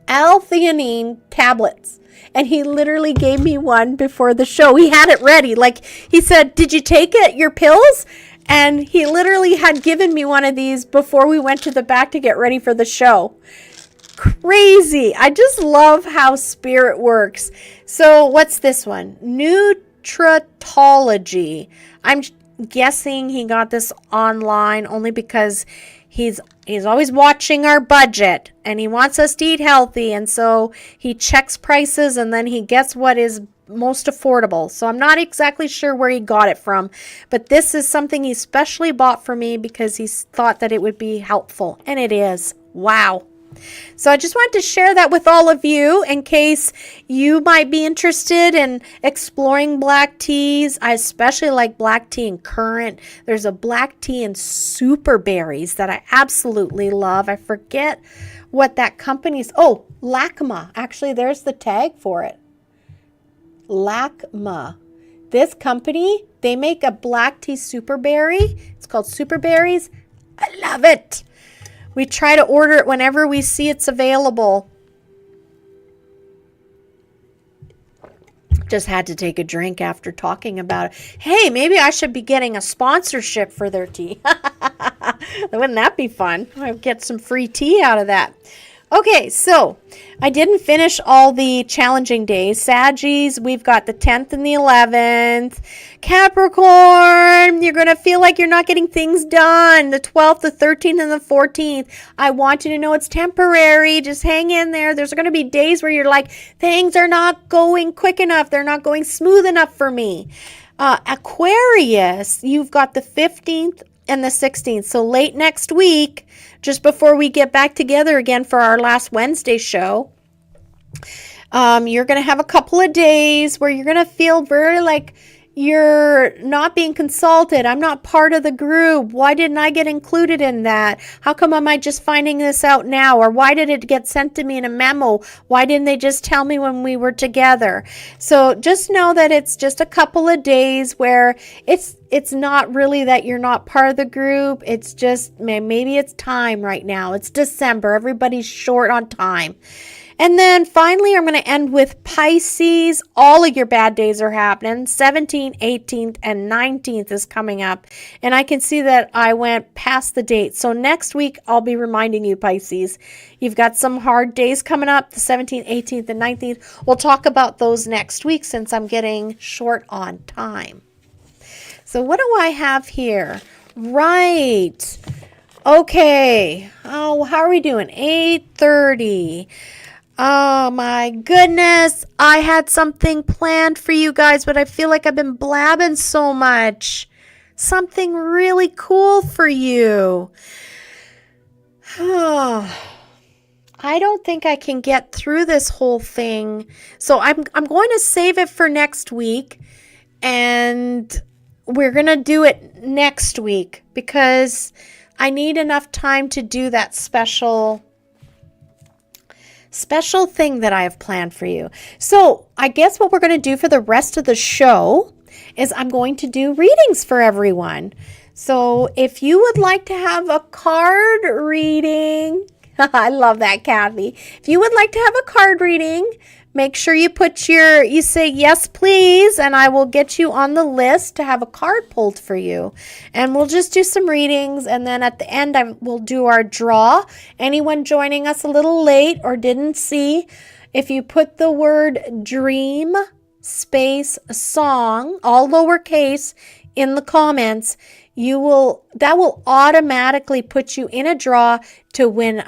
L-theanine tablets. And he literally gave me one before the show. He had it ready. Like he said, did you take it, your pills? And he literally had given me one of these before we went to the back to get ready for the show. Crazy. I just love how spirit works. So what's this one? Nutritology. I'm guessing he got this online only because he's always watching our budget and he wants us to eat healthy, and so he checks prices and then he gets what is most affordable. So I'm not exactly sure where he got it from, but this is something he specially bought for me because he thought that it would be helpful, and it is. Wow. So I just wanted to share that with all of you in case you might be interested in exploring black teas. I especially like black tea and currant. There's a black tea and super berries that I absolutely love. I forget what that company's. Oh, LACMA. Actually, there's the tag for it. LACMA. This company, they make a black tea super berry. It's called super berries. I love it. We try to order it whenever we see it's available. Just had to take a drink after talking about it. Hey, maybe I should be getting a sponsorship for their tea. Wouldn't that be fun? I'll get some free tea out of that. Okay, so I didn't finish all the challenging days. Saggies, we've got the 10th and the 11th. Capricorn, you're going to feel like you're not getting things done. The 12th, the 13th, and the 14th. I want you to know it's temporary. Just hang in there. There's going to be days where you're like, things are not going quick enough. They're not going smooth enough for me. Aquarius, you've got the 15th and the 16th. So late next week, just before we get back together again for our last Wednesday show, you're going to have a couple of days where you're going to feel very like you're not being consulted. I'm not part of the group. Why didn't I get included in that? How come am I just finding this out now? Or why did it get sent to me in a memo? Why didn't they just tell me when we were together? So just know that it's just a couple of days where it's not really that you're not part of the group. It's just maybe it's time right now. It's December. Everybody's short on time. And then finally, I'm going to end with Pisces. All of your bad days are happening. 17th, 18th, and 19th is coming up. And I can see that I went past the date. So next week, I'll be reminding you, Pisces. You've got some hard days coming up, the 17th, 18th, and 19th. We'll talk about those next week since I'm getting short on time. So what do I have here? Right. Okay. Oh, how are we doing? 8:30. Oh my goodness. I had something planned for you guys, but I feel like I've been blabbing so much. Something really cool for you. Oh, I don't think I can get through this whole thing. So I'm going to save it for next week, and we're going to do it next week because I need enough time to do that special thing that I have planned for you. So I guess what we're going to do for the rest of the show is I'm going to do readings for everyone. So if you would like to have a card reading, I love that, Kathy. If you would like to have a card reading, make sure you say yes, please, and I will get you on the list to have a card pulled for you. And we'll just do some readings, and then at the end, we'll do our draw. Anyone joining us a little late or didn't see, if you put the word dream space song, all lowercase, in the comments, that will automatically put you in a draw to win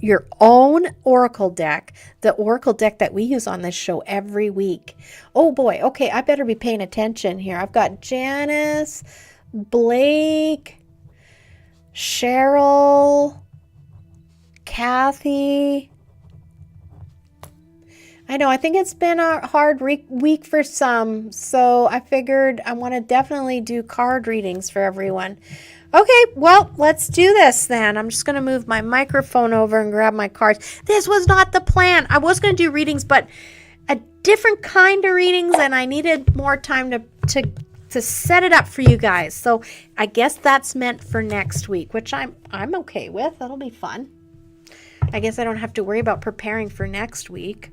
your own oracle deck, the oracle deck that we use on this show every week. Oh boy, okay, I better be paying attention here. I've got Janice, Blake, Cheryl, Kathy. I know, I think it's been a hard week for some, so I figured I want to definitely do card readings for everyone. Okay, well, let's do this then. I'm just going to move my microphone over and grab my cards. This was not the plan. I was going to do readings, but a different kind of readings, and I needed more time to set it up for you guys. So I guess that's meant for next week, which I'm okay with. That'll be fun. I guess I don't have to worry about preparing for next week.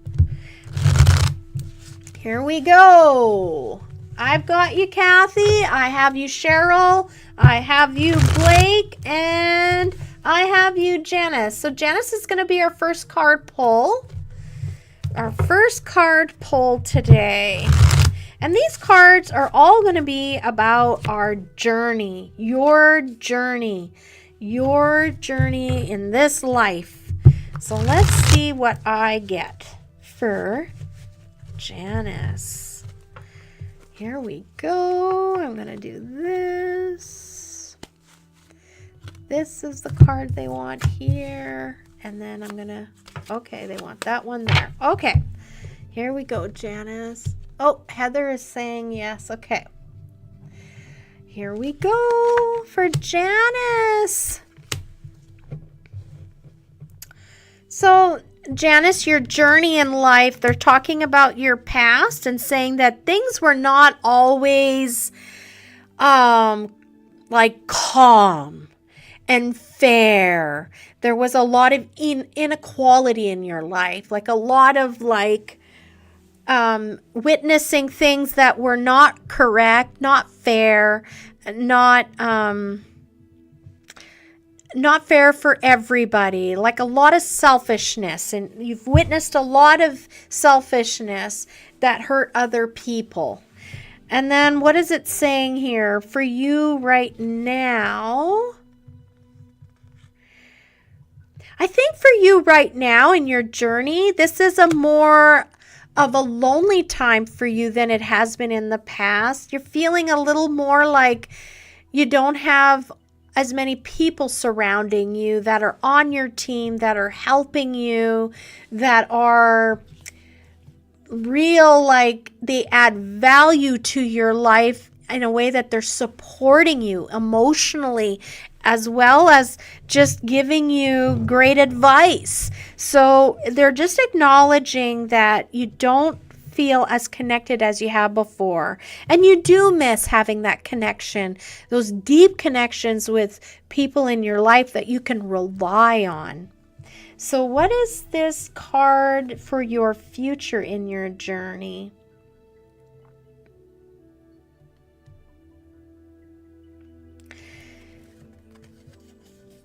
Here we go. I've got you, Kathy. I have you, Cheryl. I have you, Blake. And I have you, Janice. So Janice is going to be our first card pull. Our first card pull today. And these cards are all going to be about our journey. Your journey. Your journey in this life. So let's see what I get for Janice. Here we go. I'm going to do this. This is the card they want here. And then I'm going to, okay, they want that one there. Okay. Here we go, Janice. Oh, Heather is saying yes. Okay. Here we go for Janice. So, Janice, your journey in life, they're talking about your past and saying that things were not always like calm. and fair. There was a lot of inequality in your life, like a lot of witnessing things that were not correct, not fair, not fair for everybody, like a lot of selfishness. And you've witnessed a lot of selfishness that hurt other people. And then what is it saying here for you right now? I think for you right now in your journey, this is a more of a lonely time for you than it has been in the past. You're feeling a little more like you don't have as many people surrounding you that are on your team, that are helping you, that are real, like they add value to your life in a way that they're supporting you emotionally, as well as just giving you great advice. So they're just acknowledging that you don't feel as connected as you have before. And you do miss having that connection, those deep connections with people in your life that you can rely on. So what is this card for your future in your journey?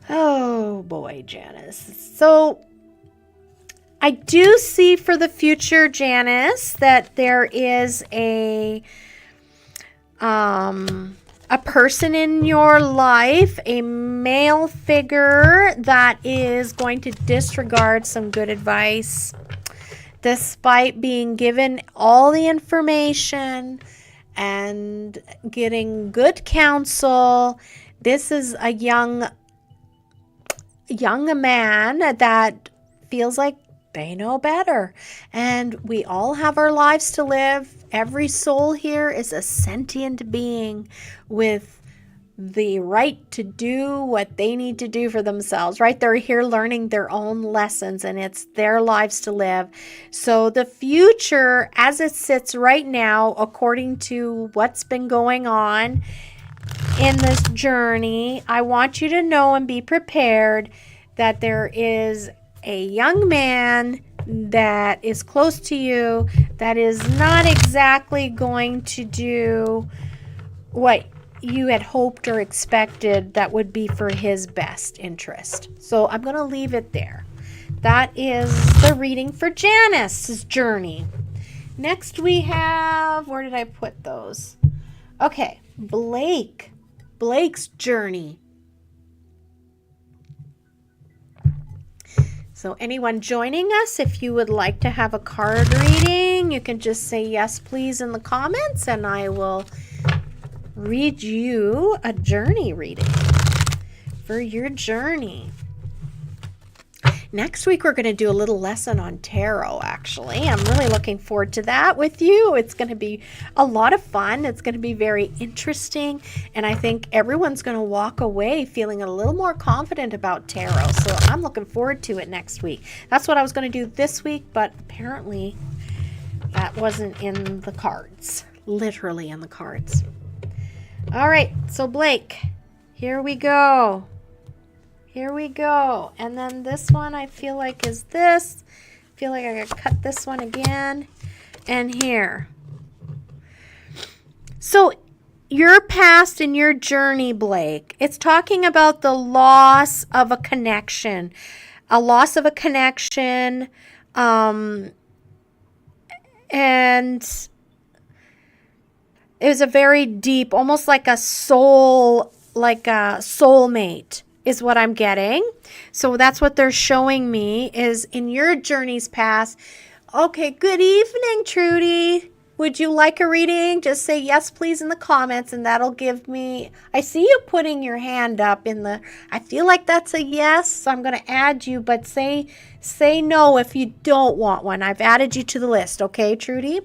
Oh boy, Janice. So I do see for the future, Janice, that there is a person in your life, a male figure that is going to disregard some good advice despite being given all the information and getting good counsel. This is a young man that feels like they know better. And we all have our lives to live. Every soul here is a sentient being with the right to do what they need to do for themselves, right? They're here learning their own lessons, and it's their lives to live. So the future, as it sits right now, according to what's been going on in this journey, I want you to know and be prepared that there is a young man that is close to you that is not exactly going to do what you had hoped or expected that would be for his best interest. So I'm going to leave it there. That is the reading for Janice's journey. Next we have, where did I put those? Okay, Blake's journey. So anyone joining us, if you would like to have a card reading, you can just say yes, please, in the comments, and I will read you a journey reading for your journey. Next week, we're going to do a little lesson on tarot, actually. I'm really looking forward to that with you. It's going to be a lot of fun. It's going to be very interesting. And I think everyone's going to walk away feeling a little more confident about tarot. So I'm looking forward to it next week. That's what I was going to do this week, but apparently that wasn't in the cards. Literally in the cards. All right. So Blake, here we go. Here we go. And then this one I feel like is this. I feel like I gotta cut this one again. And here. So your past and your journey, Blake, it's talking about the loss of a connection. A loss of a connection. And it was a very deep, almost like a soul, like a soulmate, is what I'm getting. So that's what they're showing me is in your journey's past. Okay, good evening, Trudy. Would you like a reading? Just say yes, please, in the comments, and that'll give me, I see you putting your hand up in the, I feel like that's a yes, so I'm going to add you, but say no if you don't want one. I've added you to the list, okay, Trudy?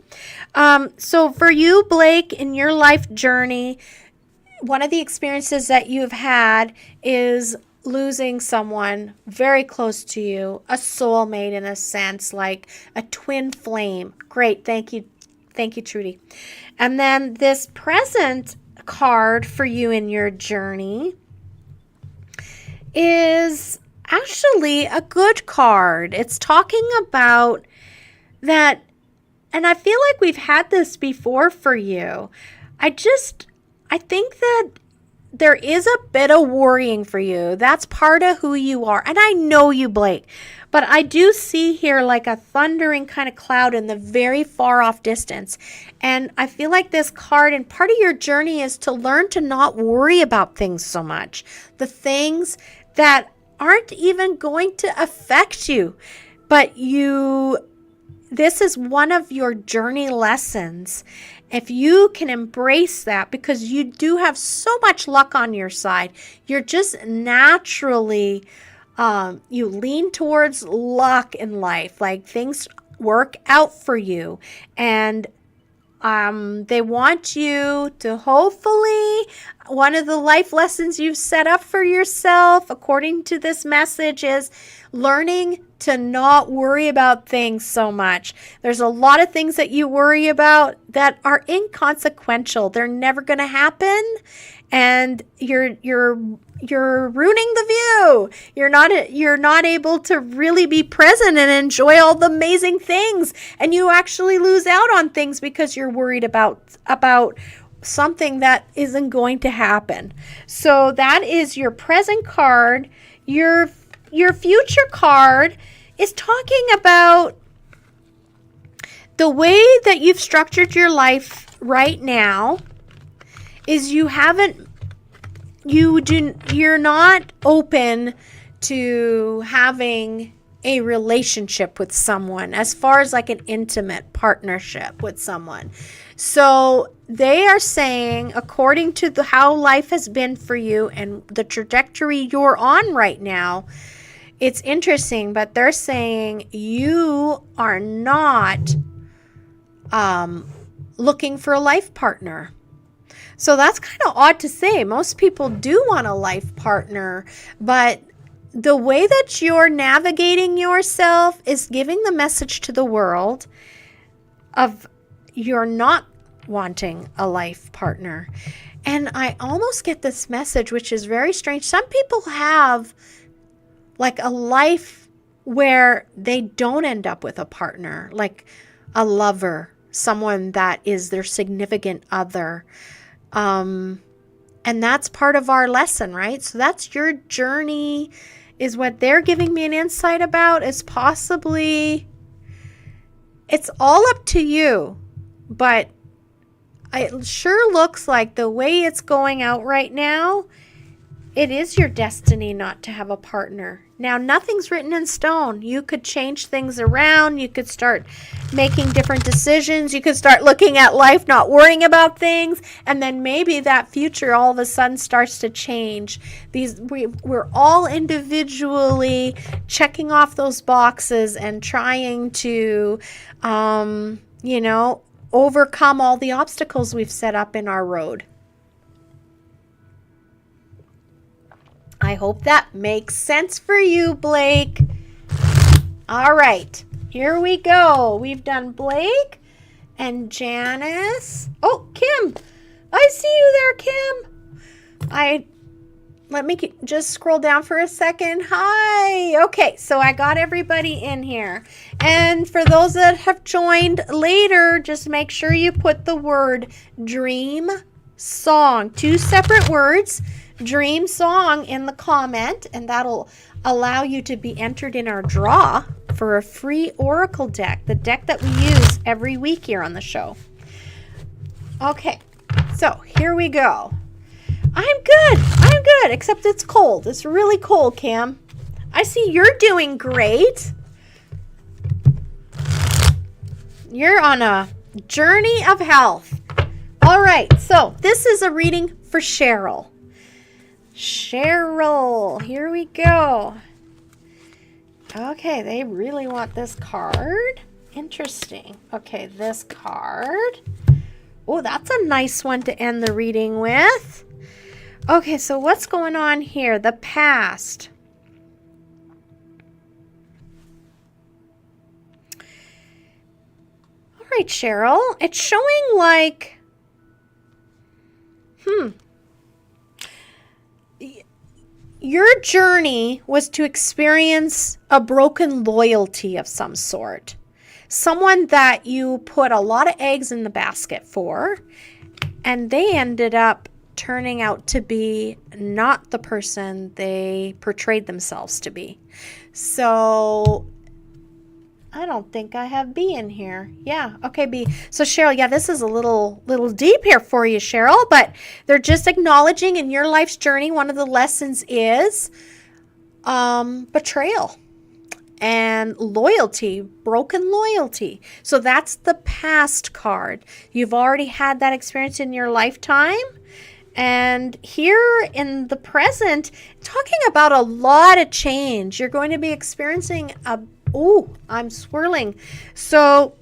So for you, Blake, in your life journey, one of the experiences that you've had is losing someone very close to you, a soulmate in a sense, like a twin flame. Great, thank you. Thank you, Trudy. And then this present card for you in your journey is actually a good card. It's talking about that, and I feel like we've had this before for you. I think that there is a bit of worrying for you. That's part of who you are. And I know you, Blake, but I do see here like a thundering kind of cloud in the very far off distance. And I feel like this card and part of your journey is to learn to not worry about things so much. The things that aren't even going to affect you, but this is one of your journey lessons. If you can embrace that, because you do have so much luck on your side, you're just naturally, you lean towards luck in life, like things work out for you. And they want you to hopefully, one of the life lessons you've set up for yourself, according to this message, is learning to not worry about things so much. There's a lot of things that you worry about that are inconsequential. They're never going to happen, and you're ruining the view. You're not able to really be present and enjoy all the amazing things, and you actually lose out on things because you're worried about something that isn't going to happen. So that is your present card. Your future card is talking about the way that you've structured your life right now is you're not open to having a relationship with someone as far as like an intimate partnership with someone. So they are saying, according to how life has been for you and the trajectory you're on right now, it's interesting, but they're saying you are not looking for a life partner. So that's kind of odd to say. Most people do want a life partner, but the way that you're navigating yourself is giving the message to the world of you're not wanting a life partner. And I almost get this message, which is very strange. Some people have like a life where they don't end up with a partner, like a lover, someone that is their significant other. And that's part of our lesson, right? So that's your journey, is what they're giving me an insight about, is possibly, it's all up to you, but it sure looks like the way it's going out right now, it is your destiny not to have a partner. Now, nothing's written in stone. You could change things around. You could start making different decisions. You could start looking at life, not worrying about things. And then maybe that future all of a sudden starts to change. We're all individually checking off those boxes and trying to, overcome all the obstacles we've set up in our road. I hope that makes sense for you, Blake. All right, here we go. We've done Blake and Janice. Oh, Kim. I see you there, Kim. Let me just scroll down for a second. Hi. Okay, so I got everybody in here. And for those that have joined later, just make sure you put the word dream song, 2 separate words, dream song, in the comment, and that'll allow you to be entered in our draw for a free oracle deck, the deck that we use every week here on the show. Okay, so here we go. I'm good, except it's cold. It's really cold, Cam. I see you're doing great. You're on a journey of health. All right, so this is a reading for Cheryl. Cheryl, here we go. Okay, they really want this card. Interesting. Okay, this card. Oh, that's a nice one to end the reading with. Okay, so what's going on here? The past. All right, Cheryl. It's showing like, your journey was to experience a broken loyalty of some sort. Someone that you put a lot of eggs in the basket for, and they ended up turning out to be not the person they portrayed themselves to be. So I don't think I have B in here. Yeah, okay, B. So Cheryl, yeah, this is a little deep here for you, Cheryl, but they're just acknowledging in your life's journey, one of the lessons is betrayal and loyalty, broken loyalty. So that's the past card. You've already had that experience in your lifetime. And here in the present, talking about a lot of change. You're going to be experiencing I'm swirling. So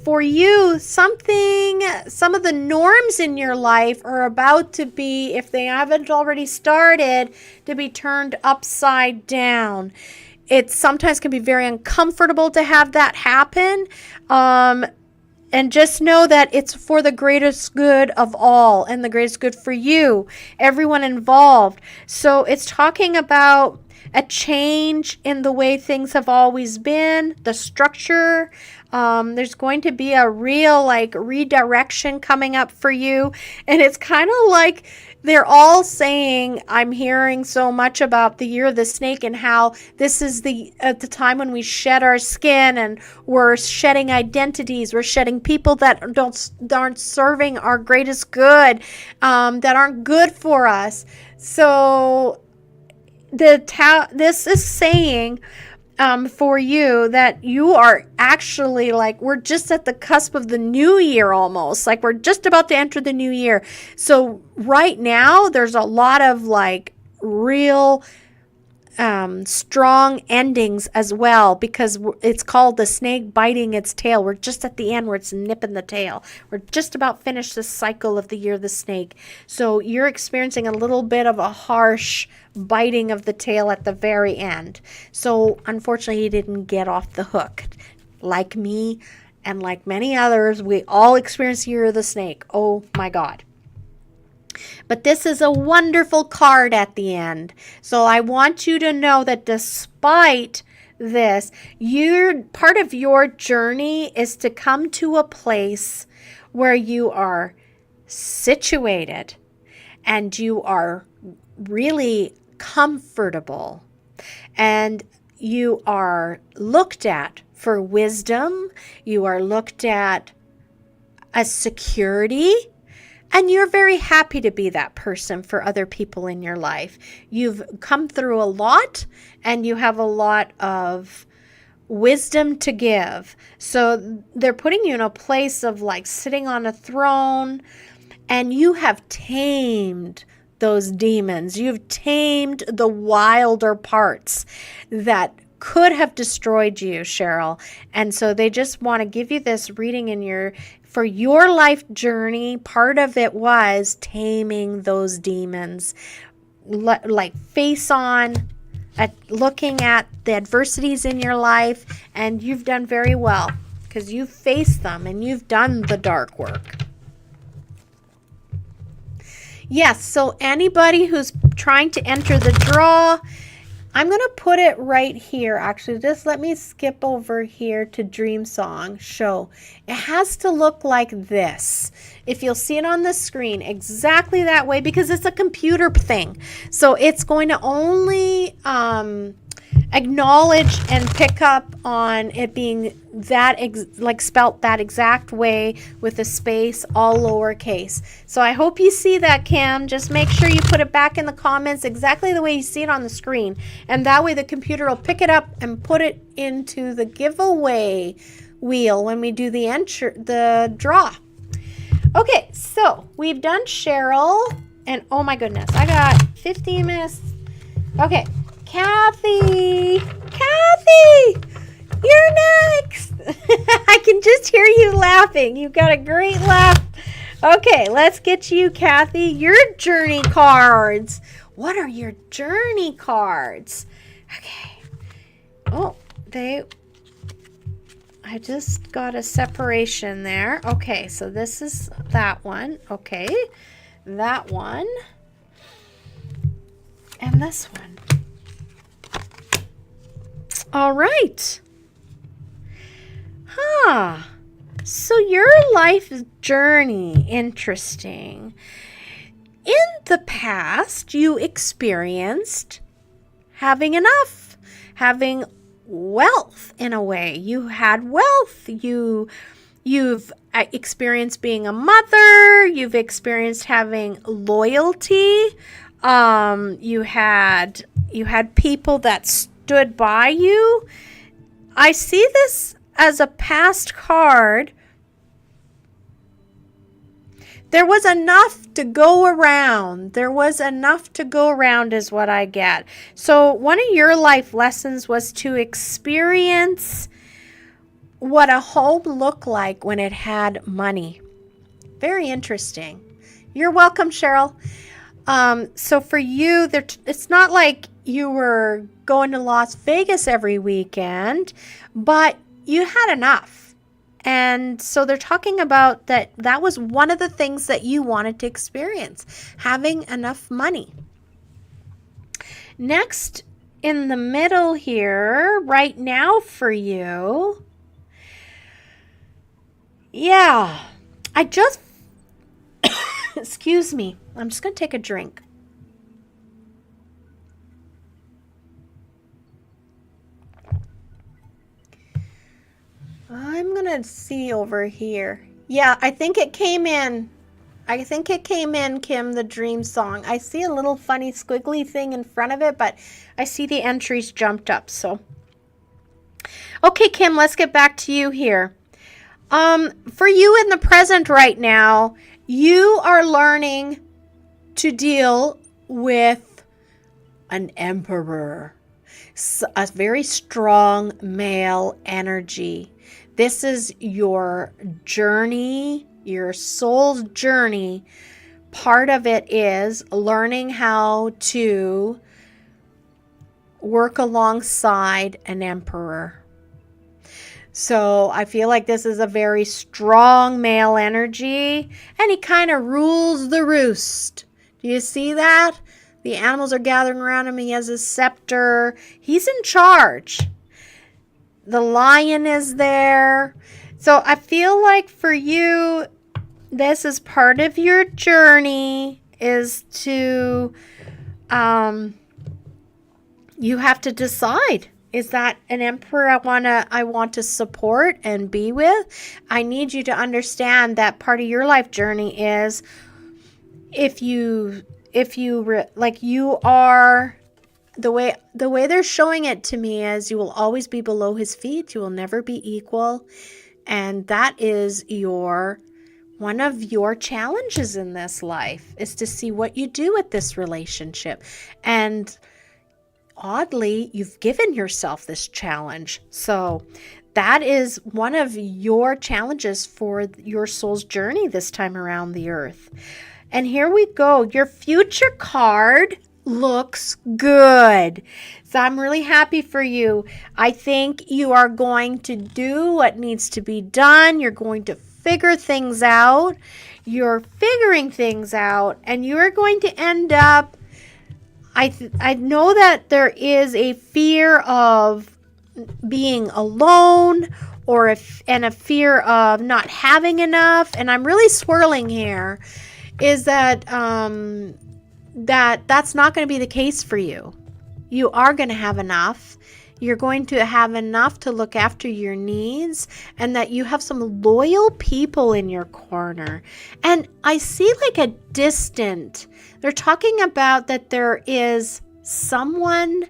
for you, some of the norms in your life are about to be, if they haven't already started, to be turned upside down. It sometimes can be very uncomfortable to have that happen. And just know that it's for the greatest good of all and the greatest good for you, everyone involved. So it's talking about a change in the way things have always been, the structure. There's going to be a real redirection coming up for you. And it's kind of like they're all saying, I'm hearing so much about the year of the snake and how this is at the time when we shed our skin and we're shedding identities. We're shedding people that aren't serving our greatest good, that aren't good for us. So this is saying for you that you are actually we're just at the cusp of the new year almost. Like we're just about to enter the new year. So right now there's a lot of real strong endings as well, because it's called the snake biting its tail. We're just at the end where it's nipping the tail. We're just about finished this cycle of the year of the snake. So you're experiencing a little bit of a harsh biting of the tail at the very end. So unfortunately, he didn't get off the hook. Like me and like many others, we all experience the year of the snake. Oh my God. But this is a wonderful card at the end. So I want you to know that despite this, part of your journey is to come to a place where you are situated and you are really comfortable and you are looked at for wisdom. You are looked at as security. And you're very happy to be that person for other people in your life. You've come through a lot and you have a lot of wisdom to give. So they're putting you in a place of sitting on a throne, and you have tamed those demons. You've tamed the wilder parts that could have destroyed you, Cheryl. And so they just want to give you this reading for your life journey. Part of it was taming those demons, face on, looking at the adversities in your life, and you've done very well because you've faced them and you've done the dark work. Yes, so anybody who's trying to enter the draw, I'm going to put it right here. Actually, just let me skip over here to Dream Song Show. It has to look like this. If you'll see it on the screen, exactly that way, because it's a computer thing. So it's going to only acknowledge and pick up on it being that spelt that exact way with a space, all lowercase. So I hope you see that, Cam. Just make sure you put it back in the comments exactly the way you see it on the screen, and that way the computer will pick it up and put it into the giveaway wheel when we do the draw. Okay, so we've done Cheryl, and oh my goodness, I got 15 minutes. Okay, Kathy, you're next. I can just hear you laughing. You've got a great laugh. Okay, let's get you, Kathy, your journey cards. What are your journey cards? Okay. Oh, I just got a separation there. Okay, so this is that one. Okay, that one. And this one. All right. So your life journey, interesting. In the past, you experienced having enough, having wealth in a way. You had wealth. You've experienced being a mother. You've experienced having loyalty. You had people that stood by you. I see this as a past card. There was enough to go around. There was enough to go around is what I get. So one of your life lessons was to experience what a home looked like when it had money. Very interesting. You're welcome, Cheryl. So for you, it's not like you were going to Las Vegas every weekend, but you had enough. And so they're talking about that was one of the things that you wanted to experience, having enough money. Next, in the middle here, right now for you, I just, excuse me, I'm just going to take a drink. I'm going to see over here. Yeah, I think it came in. Kim, the dream song. I see a little funny squiggly thing in front of it, but I see the entries jumped up. So, okay, Kim, let's get back to you here. For you in the present right now, you are learning to deal with an emperor, a very strong male energy. This is your journey, your soul's journey. Part of it is learning how to work alongside an emperor. So I feel like this is a very strong male energy, and he kind of rules the roost. Do you see that? The animals are gathering around him. He has a scepter. He's in charge. The lion is there. So I feel like for you, this is part of your journey, is to, you have to decide. Is that an emperor I want to support and be with? I need you to understand that part of your life journey is if you are, the way they're showing it to me is you will always be below his feet. You will never be equal. And that is one of your challenges in this life, is to see what you do with this relationship. And oddly, you've given yourself this challenge. So that is one of your challenges for your soul's journey this time around the earth. And here we go. Your future card looks good. So I'm really happy for you. I think you are going to do what needs to be done. You're going to figure things out. You're figuring things out, and you're going to end up, I know that there is a fear of being alone, and a fear of not having enough. And I'm really swirling here is that that's not going to be the case for you. You are going to have enough. You're going to have enough to look after your needs, and that you have some loyal people in your corner. And I see like a distant, they're talking about that there is someone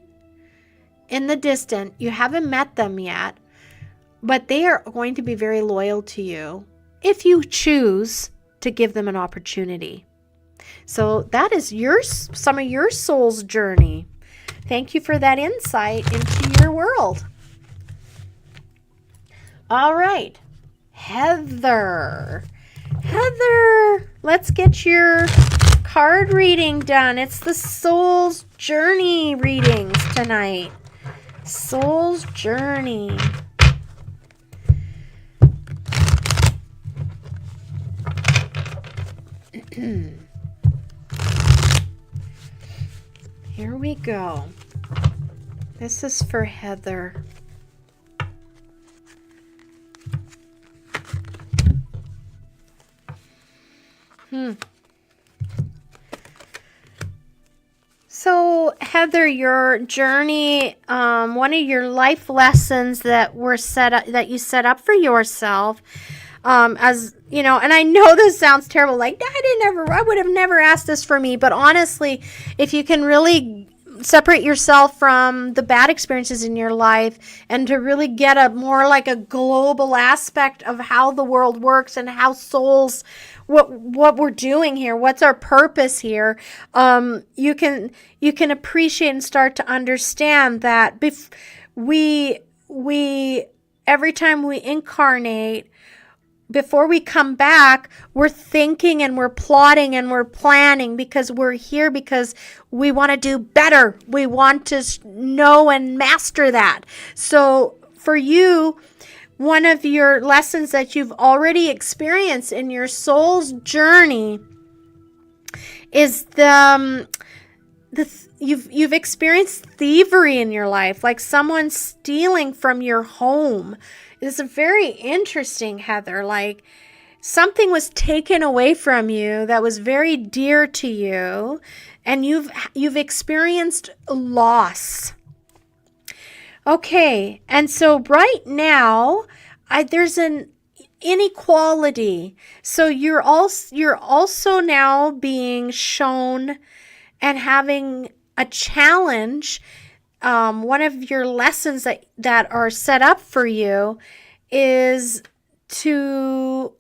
in the distant. You haven't met them yet, but they are going to be very loyal to you if you choose to give them an opportunity. So that is some of your soul's journey. Thank you for that insight into your world. All right, Heather, let's get your card reading done. It's the soul's journey readings tonight. Soul's journey. Here we go. This is for Heather. So, Heather, your journey, one of your life lessons that were that you set up for yourself, as you know, and I know this sounds terrible, like I would have never asked this for me, but honestly, if you can really separate yourself from the bad experiences in your life and to really get a more like a global aspect of how the world works and how souls, what we're doing here, what's our purpose here, you can appreciate and start to understand that we every time we incarnate, before we come back, we're thinking and we're plotting and we're planning because we're here because we want to do better. We want to know and master that. So for you, one of your lessons that you've already experienced in your soul's journey is you've experienced thievery in your life, like someone stealing from your home. It's very interesting, Heather. Like something was taken away from you that was very dear to you, and you've experienced loss. Okay, and so right now, there's an inequality. So you're also now being shown and having a challenge. One of your lessons that are set up for you is to,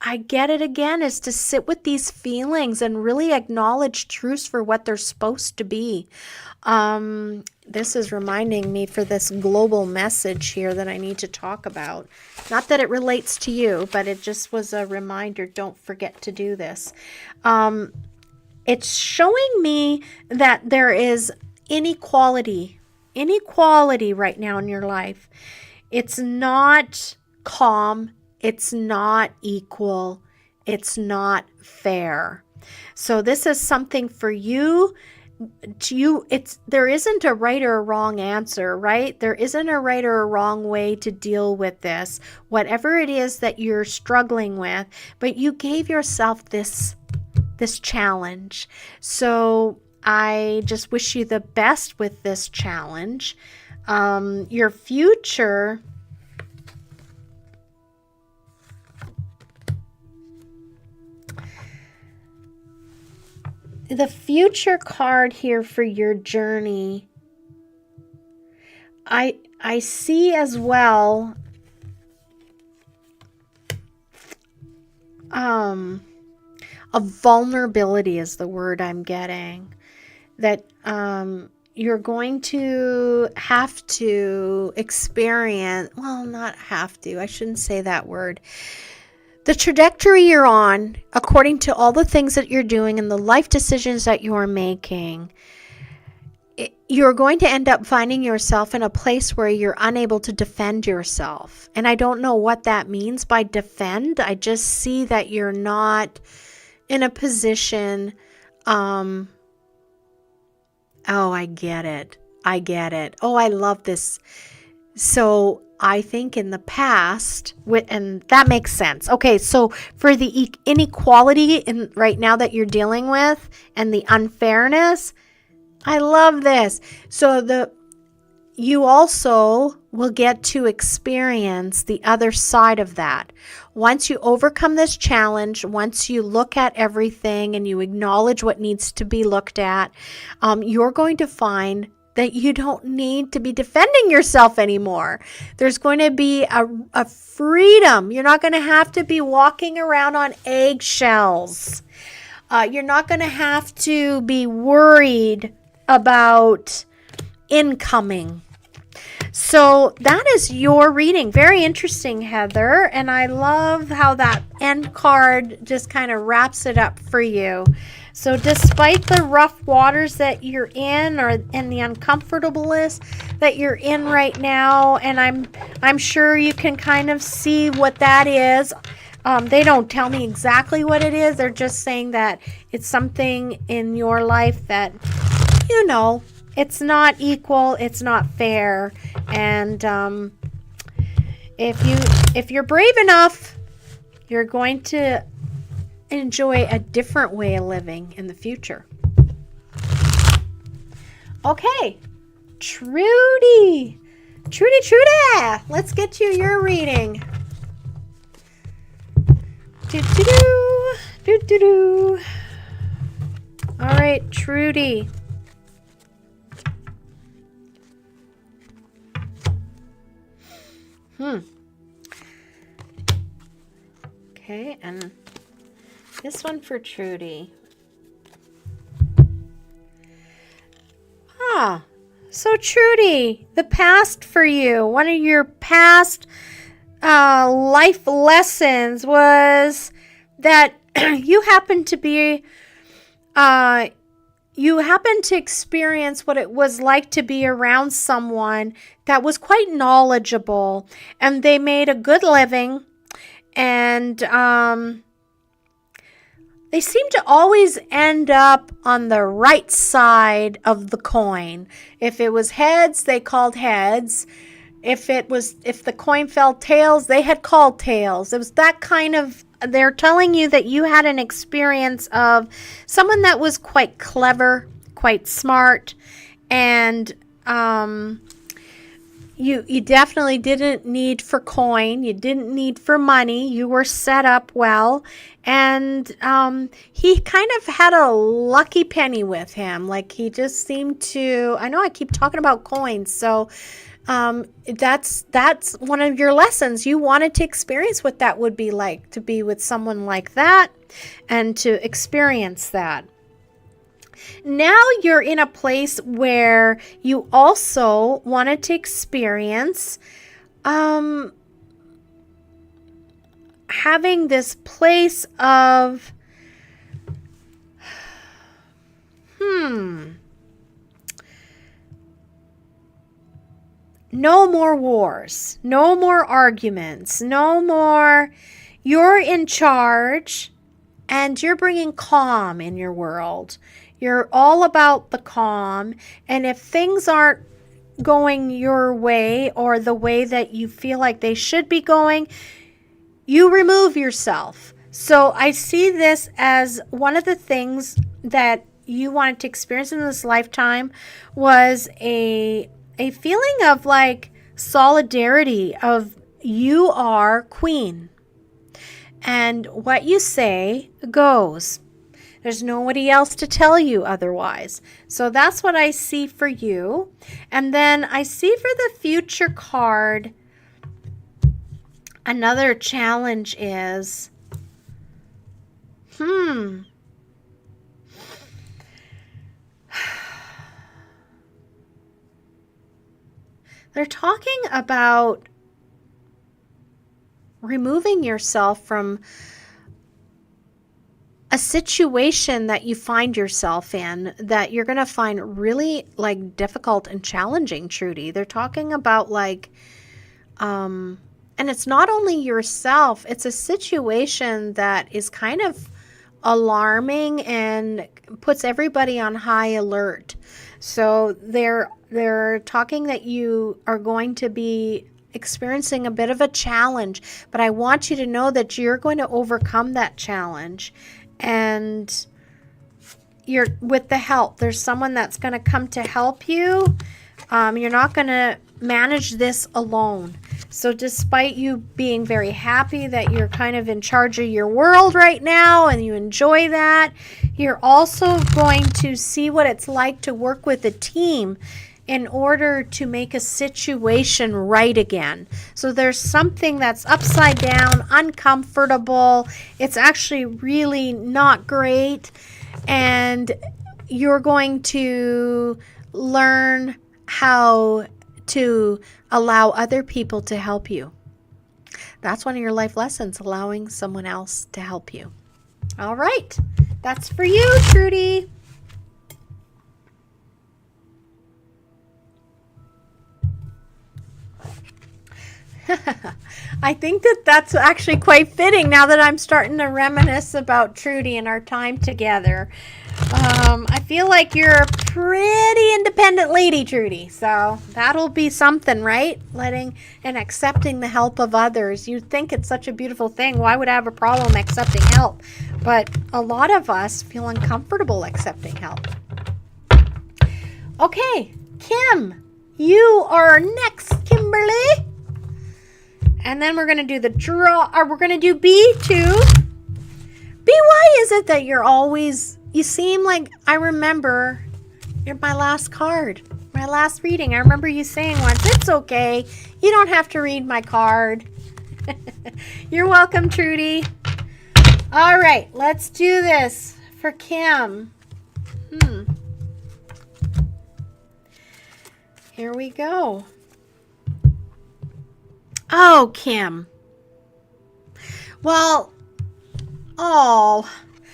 I get it again, is to sit with these feelings and really acknowledge truths for what they're supposed to be. This is reminding me for this global message here that I need to talk about. Not that it relates to you, but it just was a reminder. Don't forget to do this. It's showing me that there is inequality right now in your life. It's not calm. It's not equal. It's not fair. So this is something for you. There isn't a right or a wrong answer, right? There isn't a right or a wrong way to deal with this, whatever it is that you're struggling with, but you gave yourself this challenge. So I just wish you the best with this challenge. Your future, the future card here for your journey, I see as well a vulnerability is the word I'm getting. That you're going to have to experience, well, not have to, I shouldn't say that word. The trajectory you're on, according to all the things that you're doing and the life decisions that you're making, you're going to end up finding yourself in a place where you're unable to defend yourself. And I don't know what that means by defend. I just see that you're not in a position, oh, I get it. Oh, I love this. So I think in the past, and that makes sense. Okay, so for the inequality right now that you're dealing with and the unfairness, I love this. So you also will get to experience the other side of that. Once you overcome this challenge, once you look at everything and you acknowledge what needs to be looked at, you're going to find that you don't need to be defending yourself anymore. There's going to be a freedom. You're not going to have to be walking around on eggshells. You're not going to have to be worried about incoming. So that is your reading. Very interesting, Heather. And I love how that end card just kind of wraps it up for you. So despite the rough waters that you're in and the uncomfortableness that you're in right now, and I'm sure you can kind of see what that is. They don't tell me exactly what it is. They're just saying that it's something in your life that, you know, it's not equal, it's not fair. And if you're brave enough, you're going to enjoy a different way of living in the future. Okay, Trudy. Trudy, let's get you your reading. Do. All right, Trudy. Okay, and this one for Trudy. So Trudy, the past for you, one of your past life lessons was that you happened to experience what it was like to be around someone that was quite knowledgeable, and they made a good living, and they seem to always end up on the right side of the coin. If it was heads, they called heads. If the coin fell tails, they had called tails. It was that kind of, they're telling you that you had an experience of someone that was quite clever, quite smart, and you definitely didn't need for coin. You didn't need for money. You were set up well. And he kind of had a lucky penny with him. Like, he just seemed to, I know I keep talking about coins, so that's one of your lessons. You wanted to experience what that would be like to be with someone like that and to experience that. Now you're in a place where you also wanted to experience having this place of no more wars, no more arguments, no more, you're in charge and you're bringing calm in your world. You're all about the calm, and if things aren't going your way or the way that you feel like they should be going, you remove yourself. So I see this as one of the things that you wanted to experience in this lifetime was a feeling of like solidarity, of you are queen. And what you say goes. There's nobody else to tell you otherwise. So that's what I see for you. And then I see for the future card, another challenge is, they're talking about removing yourself from a situation that you find yourself in that you're going to find really like difficult and challenging, Trudy. They're talking about like, and it's not only yourself, it's a situation that is kind of alarming and puts everybody on high alert. So they're talking that you are going to be experiencing a bit of a challenge, but I want you to know that you're going to overcome that challenge. And you're with the help. There's someone that's going to come to help you. You're not going to manage this alone. So despite you being very happy that you're kind of in charge of your world right now and you enjoy that, you're also going to see what it's like to work with a team in order to make a situation right again. So there's something that's upside down, uncomfortable. It's actually really not great. And you're going to learn how to allow other people to help you. That's one of your life lessons, allowing someone else to help you. All right. That's for you, Trudy. I think that's actually quite fitting now that I'm starting to reminisce about Trudy and our time together. I feel like you're a pretty independent independent lady, Trudy. So that'll be something, right? Letting and accepting the help of others. You think it's such a beautiful thing. Why would I have a problem accepting help? But a lot of us feel uncomfortable accepting help. Okay, Kim, you are next, Kimberly. And then we're going to do the draw, or we're going to do B2. B, why is it that you're always, you seem like, I remember, you're my last card, my last reading. I remember you saying once, it's okay, you don't have to read my card. You're welcome, Trudy. All right, let's do this for Kim. Here we go. Oh, Kim. Well,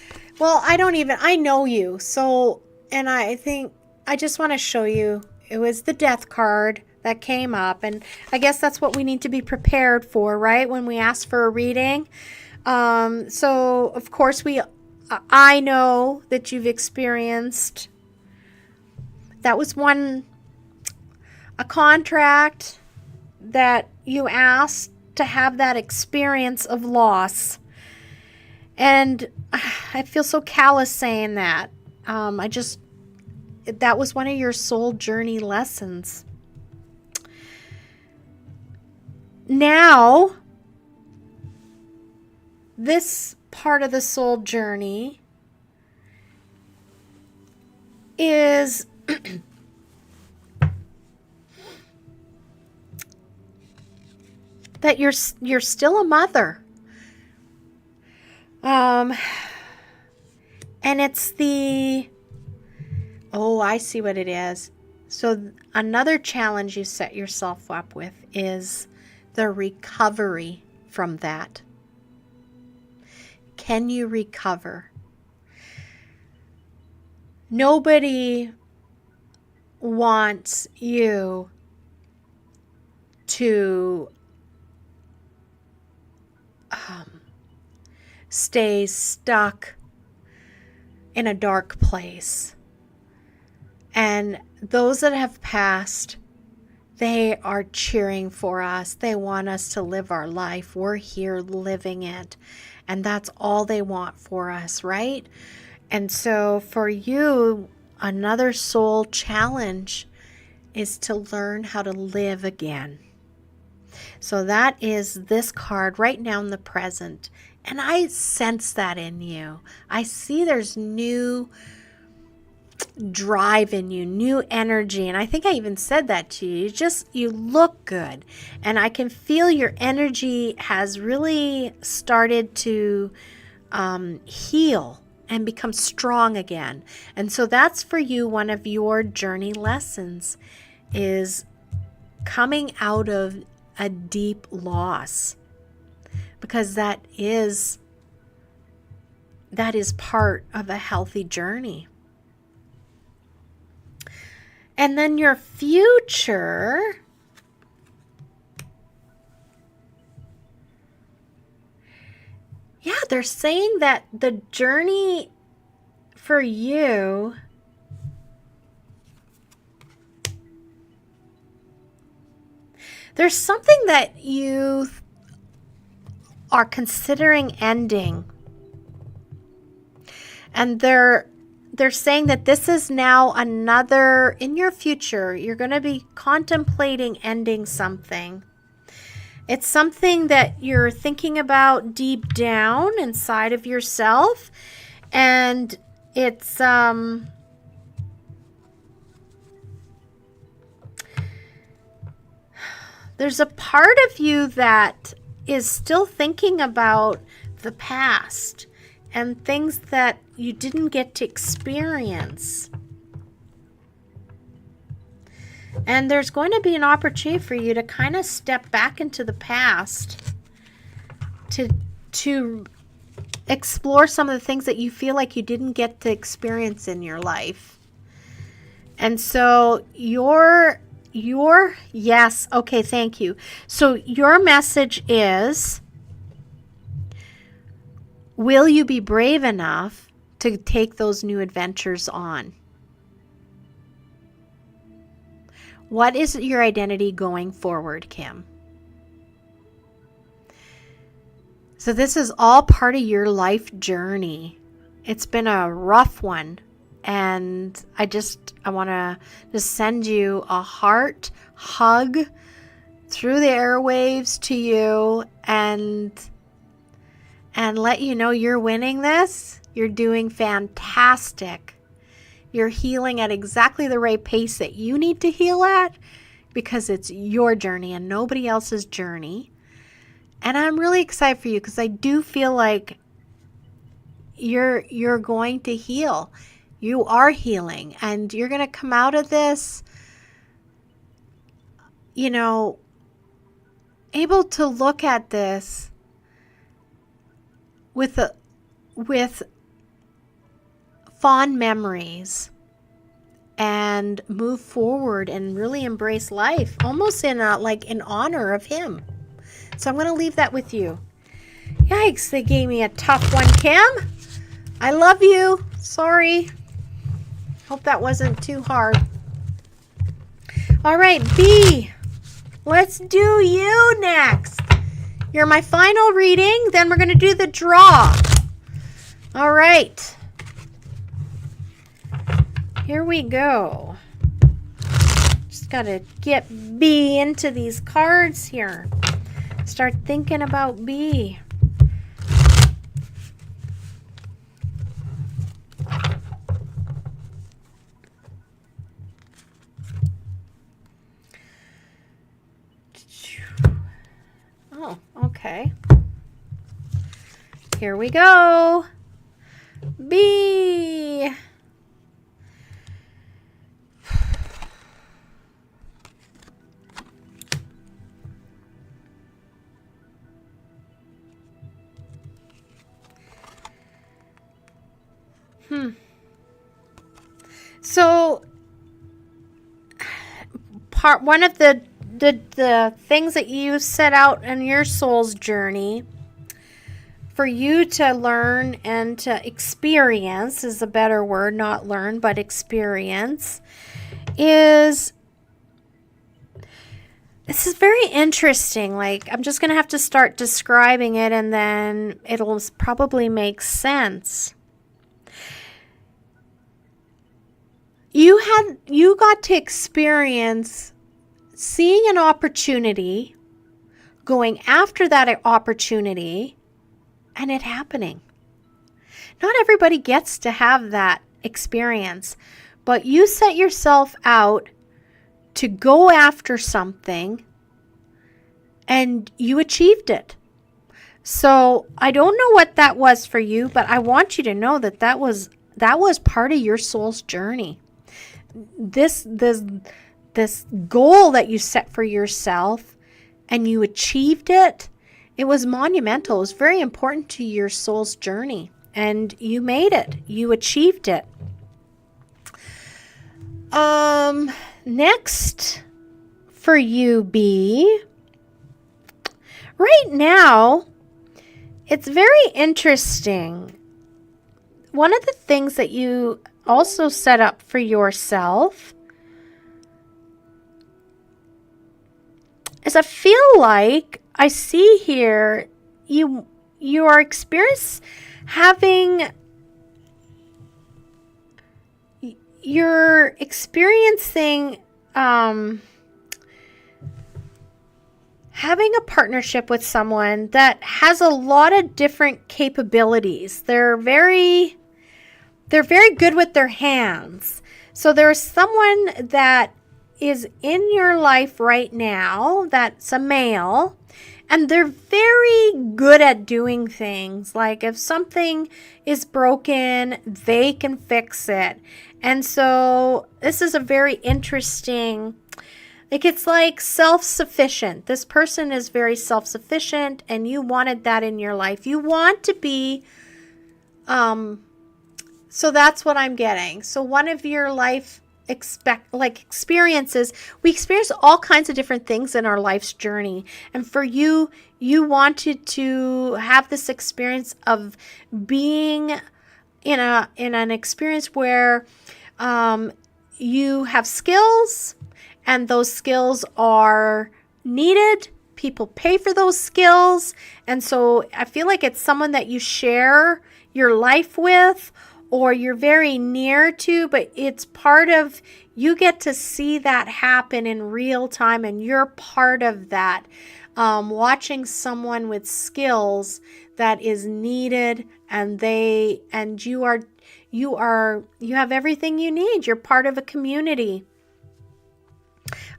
I know you. So, and I think I just want to show you, it was the death card that came up. And I guess that's what we need to be prepared for, right? When we ask for a reading. So of course I know that you've experienced, that was a contract that you asked to have that experience of loss. And I feel so callous saying that. That was one of your soul journey lessons. Now, this part of the soul journey is that you're still a mother. And it's I see what it is. So another challenge you set yourself up with is the recovery from that. Can you recover? Nobody wants you to stay stuck in a dark place. And those that have passed, they are cheering for us. They want us to live our life. We're here living it. And that's all they want for us, right? And so for you, another soul challenge is to learn how to live again. So that is this card right now in the present. And I sense that in you. I see there's new drive in you, new energy. And I think I even said that to you. You look good. And I can feel your energy has really started to heal and become strong again. And so that's for you, one of your journey lessons is coming out of a deep loss, because that is part of a healthy journey. And then your future, they're saying that the journey for you there's something that you are considering ending. And they're saying that this is now another, in your future, you're going to be contemplating ending something. It's something that you're thinking about deep down inside of yourself. And it's, there's a part of you that is still thinking about the past and things that you didn't get to experience. And there's going to be an opportunity for you to kind of step back into the past to explore some of the things that you feel like you didn't get to experience in your life. And so yes, okay, thank you. So your message is, will you be brave enough to take those new adventures on? What is your identity going forward, Kim? So this is all part of your life journey. It's been a rough one. And I want to just send you a heart hug through the airwaves to you and let you know you're winning this. You're doing fantastic. You're healing at exactly the right pace that you need to heal at, because it's your journey and nobody else's journey. And I'm really excited for you, because I do feel like you're going to heal. You are healing, and you're going to come out of this, able to look at this with fond memories and move forward and really embrace life, almost in honor of him. So I'm going to leave that with you. Yikes, they gave me a tough one, Kim. I love you. Sorry. Hope that wasn't too hard. All right, B. Let's do you next. You're my final reading. Then we're going to do the draw. All right. Here we go. Just got to get B into these cards here. Start thinking about B. Oh, okay. Here we go. B. So, one of the things that you set out in your soul's journey for you to learn and to experience is a better word, not learn, but experience, is this is very interesting. Like, I'm just going to have to start describing it, and then it'll probably make sense. You got to experience seeing an opportunity, going after that opportunity, and it happening. Not everybody gets to have that experience, but you set yourself out to go after something and you achieved it. So I don't know what that was for you, but I want you to know that was part of your soul's journey. This goal that you set for yourself and you achieved it, it was monumental. It was very important to your soul's journey, and you made it. You achieved it. Next for you, B. Right now, it's very interesting. One of the things that you also set up for yourself is I feel like I see here you are you're experiencing having a partnership with someone that has a lot of different capabilities. They're very good with their hands. So there's someone that is in your life right now that's a male, and they're very good at doing things. Like if something is broken, they can fix it. And so this is a very interesting, it's like self-sufficient. This person is very self-sufficient, and you wanted that in your life. You want to be, so that's what I'm getting. So one of your life experiences, we experience all kinds of different things in our life's journey. And for you, you wanted to have this experience of being in an experience where you have skills and those skills are needed. People pay for those skills. And so I feel like it's someone that you share your life with or you're very near to, but it's part of, you get to see that happen in real time and you're part of that. Watching someone with skills that is needed and you have everything you need. You're part of a community.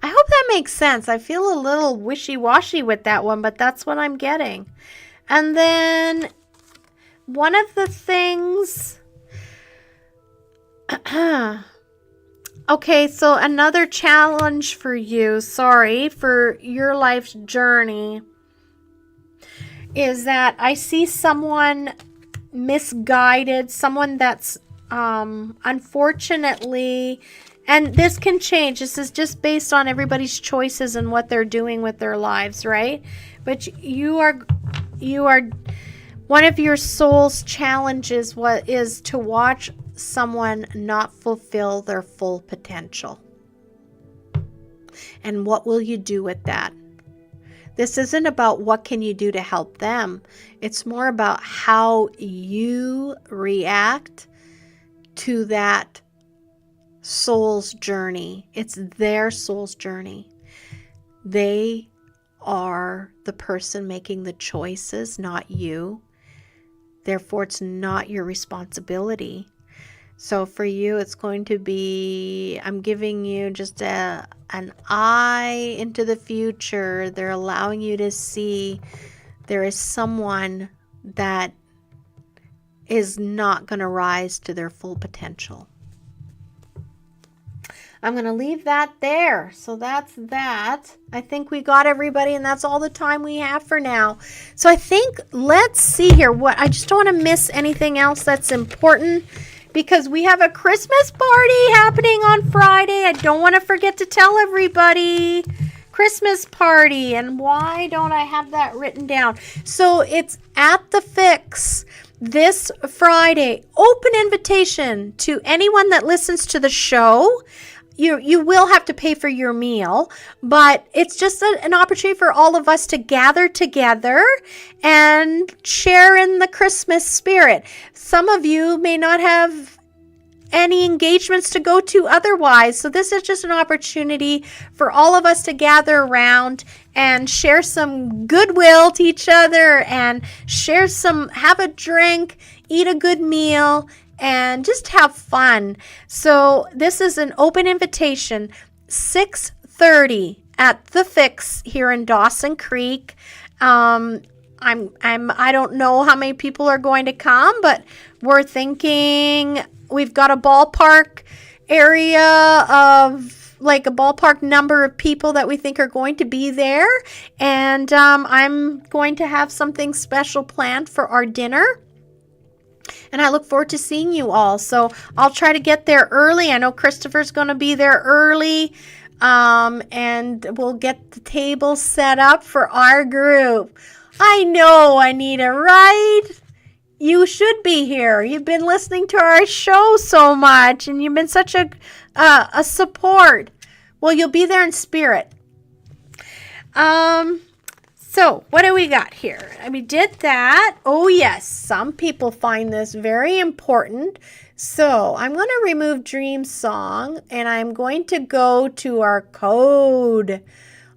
I hope that makes sense. I feel a little wishy-washy with that one, but that's what I'm getting. And then one of the things, okay, so another challenge for you, sorry, for your life's journey, is that I see someone misguided, someone that's unfortunately, and this can change. This is just based on everybody's choices and what they're doing with their lives, right? But you are one of your soul's challenges is to watch someone not fulfill their full potential. And what will you do with that? This isn't about what can you do to help them. It's more about how you react to that soul's journey. It's their soul's journey. They are the person making the choices, not you. Therefore, it's not your responsibility. So for you, it's going to be, I'm giving you just an eye into the future. They're allowing you to see there is someone that is not going to rise to their full potential. I'm going to leave that there. So that's that. I think we got everybody, and that's all the time we have for now. So I think, let's see here. I just don't want to miss anything else that's important, because we have a Christmas party happening on Friday. I don't want to forget to tell everybody. Christmas party. And why don't I have that written down? So it's at the Fix this Friday. Open invitation to anyone that listens to the show. You will have to pay for your meal, but it's just an opportunity for all of us to gather together and share in the Christmas spirit. Some of you may not have any engagements to go to otherwise, so this is just an opportunity for all of us to gather around and share some goodwill to each other and have a drink, eat a good meal, and just have fun. So this is an open invitation, 6:30 at the Fix here in Dawson Creek. I don't know how many people are going to come, but we're thinking we've got a ballpark area of like a ballpark number of people that we think are going to be there. And I'm going to have something special planned for our dinner. And I look forward to seeing you all. So I'll try to get there early. I know Christopher's going to be there early. And we'll get the table set up for our group. I know, Anita, right? You should be here. You've been listening to our show so much, and you've been such a support. Well, you'll be there in spirit. So what do we got here? We did that. Oh, yes. Some people find this very important. So I'm going to remove Dream Song, and I'm going to go to our code,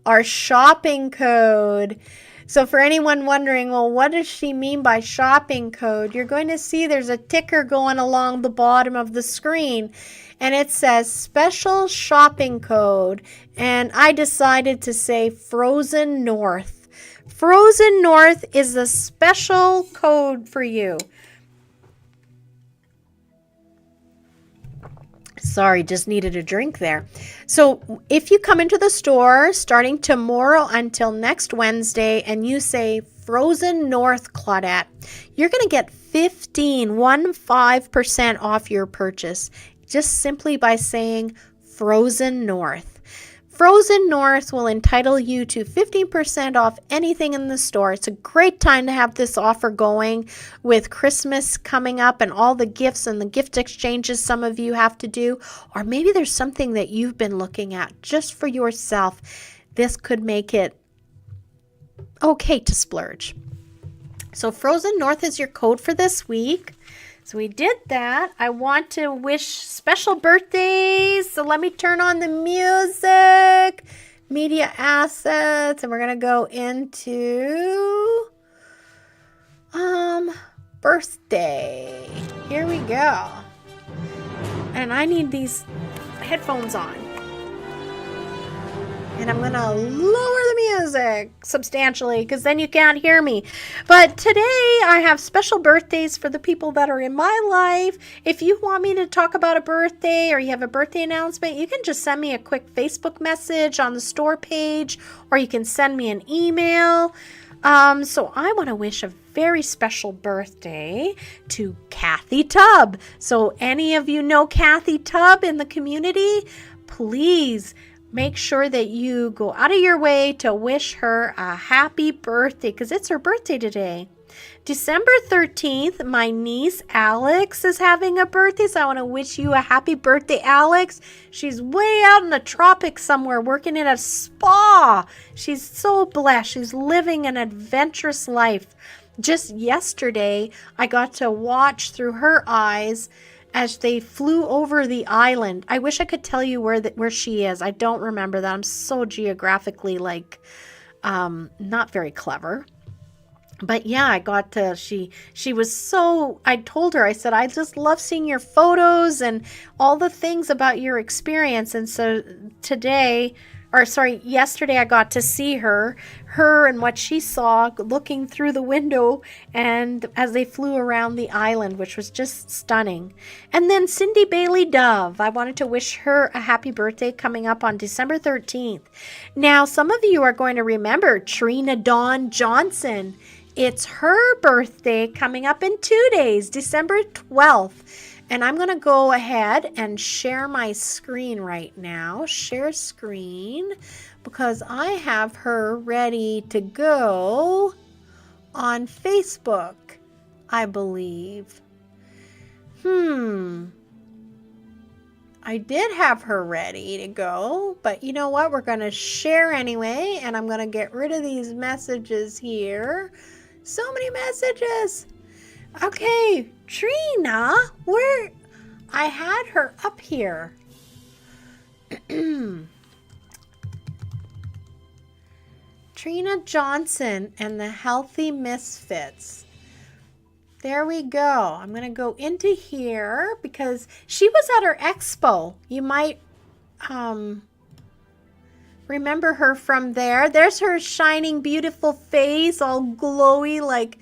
our shopping code. So for anyone wondering, well, what does she mean by shopping code? You're going to see there's a ticker going along the bottom of the screen, and it says special shopping code. And I decided to say Frozen North. Frozen North is a special code for you. Sorry, just needed a drink there. So if you come into the store starting tomorrow until next Wednesday and you say Frozen North, Claudette, you're going to get 15% off your purchase just simply by saying Frozen North. Frozen North will entitle you to 15% off anything in the store. It's a great time to have this offer going with Christmas coming up and all the gifts and the gift exchanges some of you have to do. Or maybe there's something that you've been looking at just for yourself. This could make it okay to splurge. So Frozen North is your code for this week. So we did that. I want to wish special birthdays. So let me turn on the music, media assets, and we're going to go into birthday. Here we go. And I need these headphones on. And I'm going to lower the music substantially because then you can't hear me. But today I have special birthdays for the people that are in my life. If you want me to talk about a birthday or you have a birthday announcement, you can just send me a quick Facebook message on the store page, or you can send me an email. So I want to wish a very special birthday to Kathy Tubb. So any of you know Kathy Tubb in the community, please make sure that you go out of your way to wish her a happy birthday because it's her birthday today. December 13th, my niece Alex is having a birthday, so I want to wish you a happy birthday, Alex. She's way out in the tropics somewhere working in a spa. She's so blessed. She's living an adventurous life. Just yesterday, I got to watch through her eyes as they flew over the island. I wish I could tell you where she is. I don't remember that. I'm so geographically not very clever. But yeah, I got to, she was so, I told her, I said, I just love seeing your photos and all the things about your experience. And so yesterday I got to see her and what she saw looking through the window and as they flew around the island, which was just stunning. And then Cindy Bailey Dove, I wanted to wish her a happy birthday coming up on December 13th. Now, some of you are going to remember Trina Dawn Johnson. It's her birthday coming up in 2 days, December 12th. And I'm going to go ahead and share my screen right now. Share screen because I have her ready to go on Facebook, I believe. I did have her ready to go, but you know what? We're going to share anyway, and I'm going to get rid of these messages here. So many messages. Okay, Trina, where? I had her up here. Trina Johnson and the Healthy Misfits. There we go. I'm going to go into here because she was at her expo. You might remember her from there. There's her shining, beautiful face, all glowy, like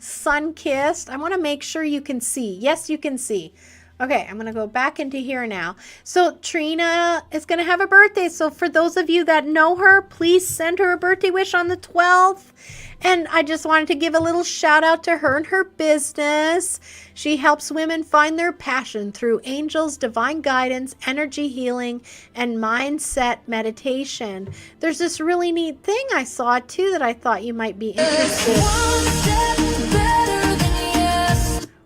sun-kissed. I want to make sure you can see. Yes, you can see. Okay, I'm going to go back into here now. So Trina is going to have a birthday. So for those of you that know her, please send her a birthday wish on the 12th. And I just wanted to give a little shout out to her and her business. She helps women find their passion through angels, divine guidance, energy healing, and mindset meditation. There's this really neat thing I saw too that I thought you might be interested in.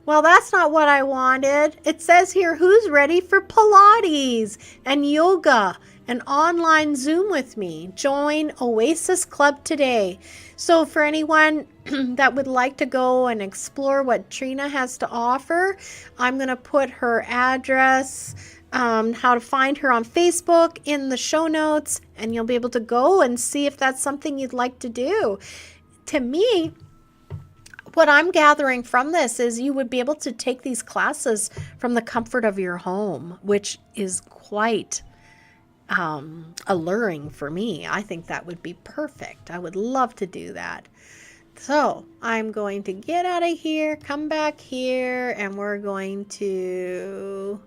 Well, that's not what I wanted. It says here, who's ready for Pilates and yoga and online Zoom with me? Join Oasis Club today. So for anyone that would like to go and explore what Trina has to offer, I'm going to put her address, how to find her on Facebook in the show notes, and you'll be able to go and see if that's something you'd like to do. To me, what I'm gathering from this is you would be able to take these classes from the comfort of your home, which is quite alluring for me. I think that would be perfect. I would love to do that. So I'm going to get out of here, come back here, and we're going to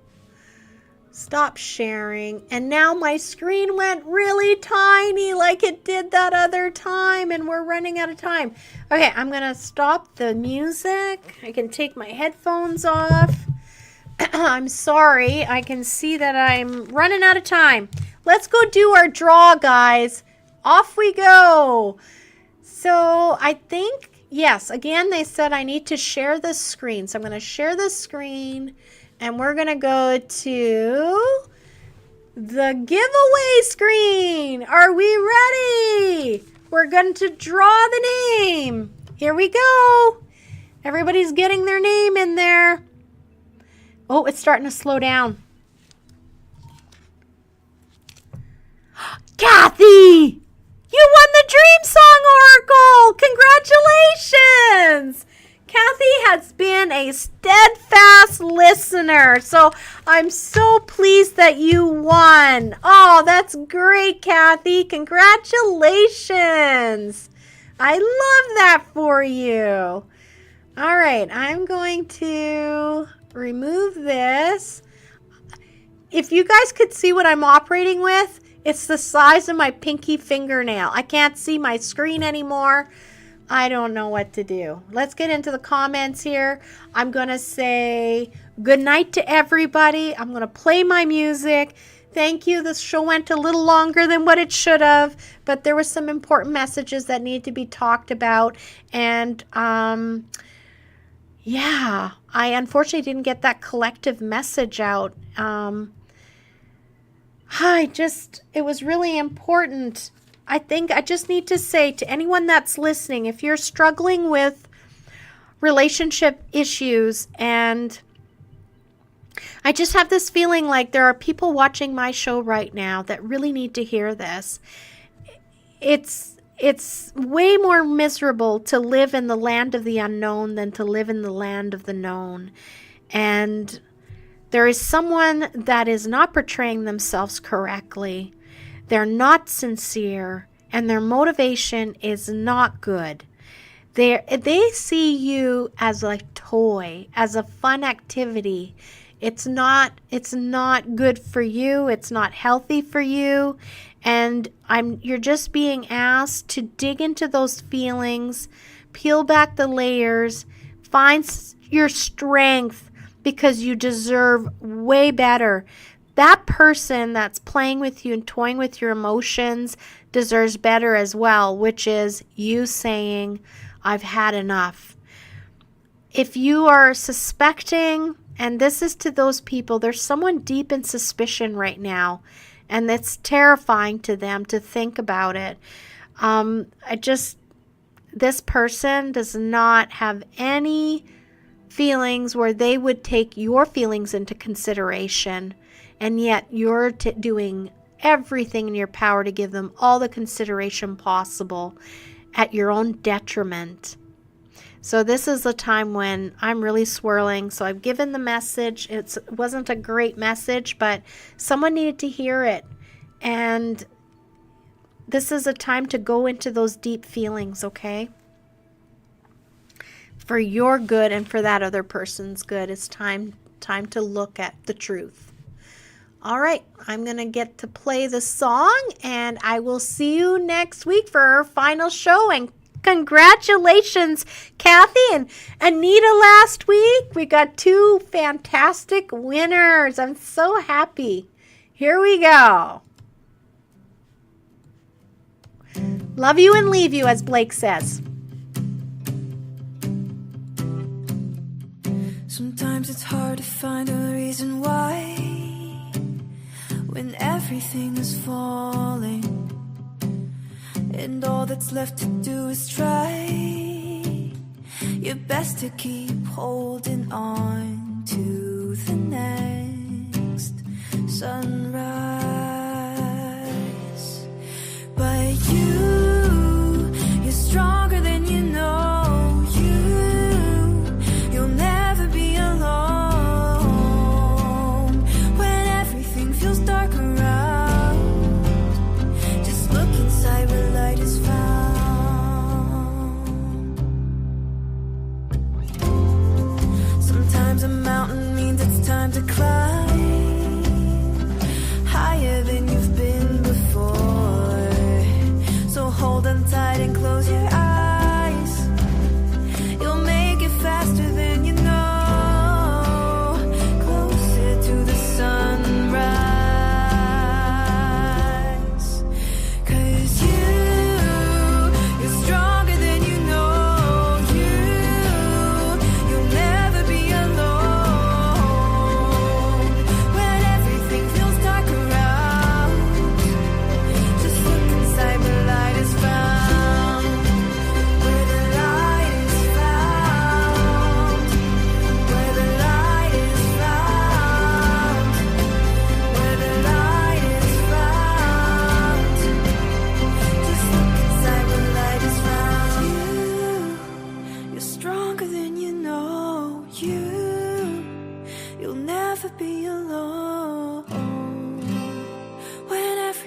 stop sharing. And now my screen went really tiny like it did that other time, and we're running out of time. Okay, I'm going to stop the music. I can take my headphones off. I'm sorry. I can see that I'm running out of time. let's go do our draw, guys. Off we go. So I think, yes, again, they said I need to share the screen. So I'm going to share the screen, and we're going to go to the giveaway screen. Are we ready? We're going to draw the name. Here we go. Everybody's getting their name in there. Oh, it's starting to slow down. Kathy! You won the Dream Song Oracle! Congratulations! Kathy has been a steadfast listener, so I'm so pleased that you won. Oh, that's great, Kathy. Congratulations. I love that for you. All right, I'm going to remove this. If you guys could see what I'm operating with, it's the size of my pinky fingernail. I can't see my screen anymore. I don't know what to do. Let's get into the comments here. I'm going to say good night to everybody. I'm going to play my music. Thank you. This show went a little longer than what it should have, but there were some important messages that need to be talked about. And yeah, I unfortunately didn't get that collective message out. It was really important. I think I just need to say to anyone that's listening, if you're struggling with relationship issues, and I just have this feeling like there are people watching my show right now that really need to hear this. It's way more miserable to live in the land of the unknown than to live in the land of the known. And there is someone that is not portraying themselves correctly. They're not sincere, and their motivation is not good. They see you as a toy, as a fun activity. It's not good for you. It's not healthy for you. And you're just being asked to dig into those feelings, peel back the layers, find your strength, because you deserve way better. That person that's playing with you and toying with your emotions deserves better as well, which is you saying, I've had enough. If you are suspecting, and this is to those people, there's someone deep in suspicion right now, and it's terrifying to them to think about it. This person does not have any feelings where they would take your feelings into consideration, and yet you're doing everything in your power to give them all the consideration possible at your own detriment. So this is a time when I'm really swirling. So I've given the message. It wasn't a great message, but someone needed to hear it. And this is a time to go into those deep feelings, okay? For your good and for that other person's good. It's time to look at the truth. All right, I'm going to get to play the song, and I will see you next week for our final show. And congratulations, Kathy and Anita last week. We got 2 fantastic winners. I'm so happy. Here we go. Love you and leave you, as Blake says. Sometimes it's hard to find a reason why, when everything is falling and all that's left to do is try your best to keep holding on to the next sunrise. But you're stronger than you know. You'll never be alone when everything feels dark around. Just look inside where light is found. Sometimes a mountain means it's time to climb.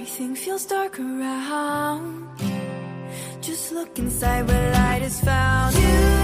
everything feels dark around. Just look inside where light is found. You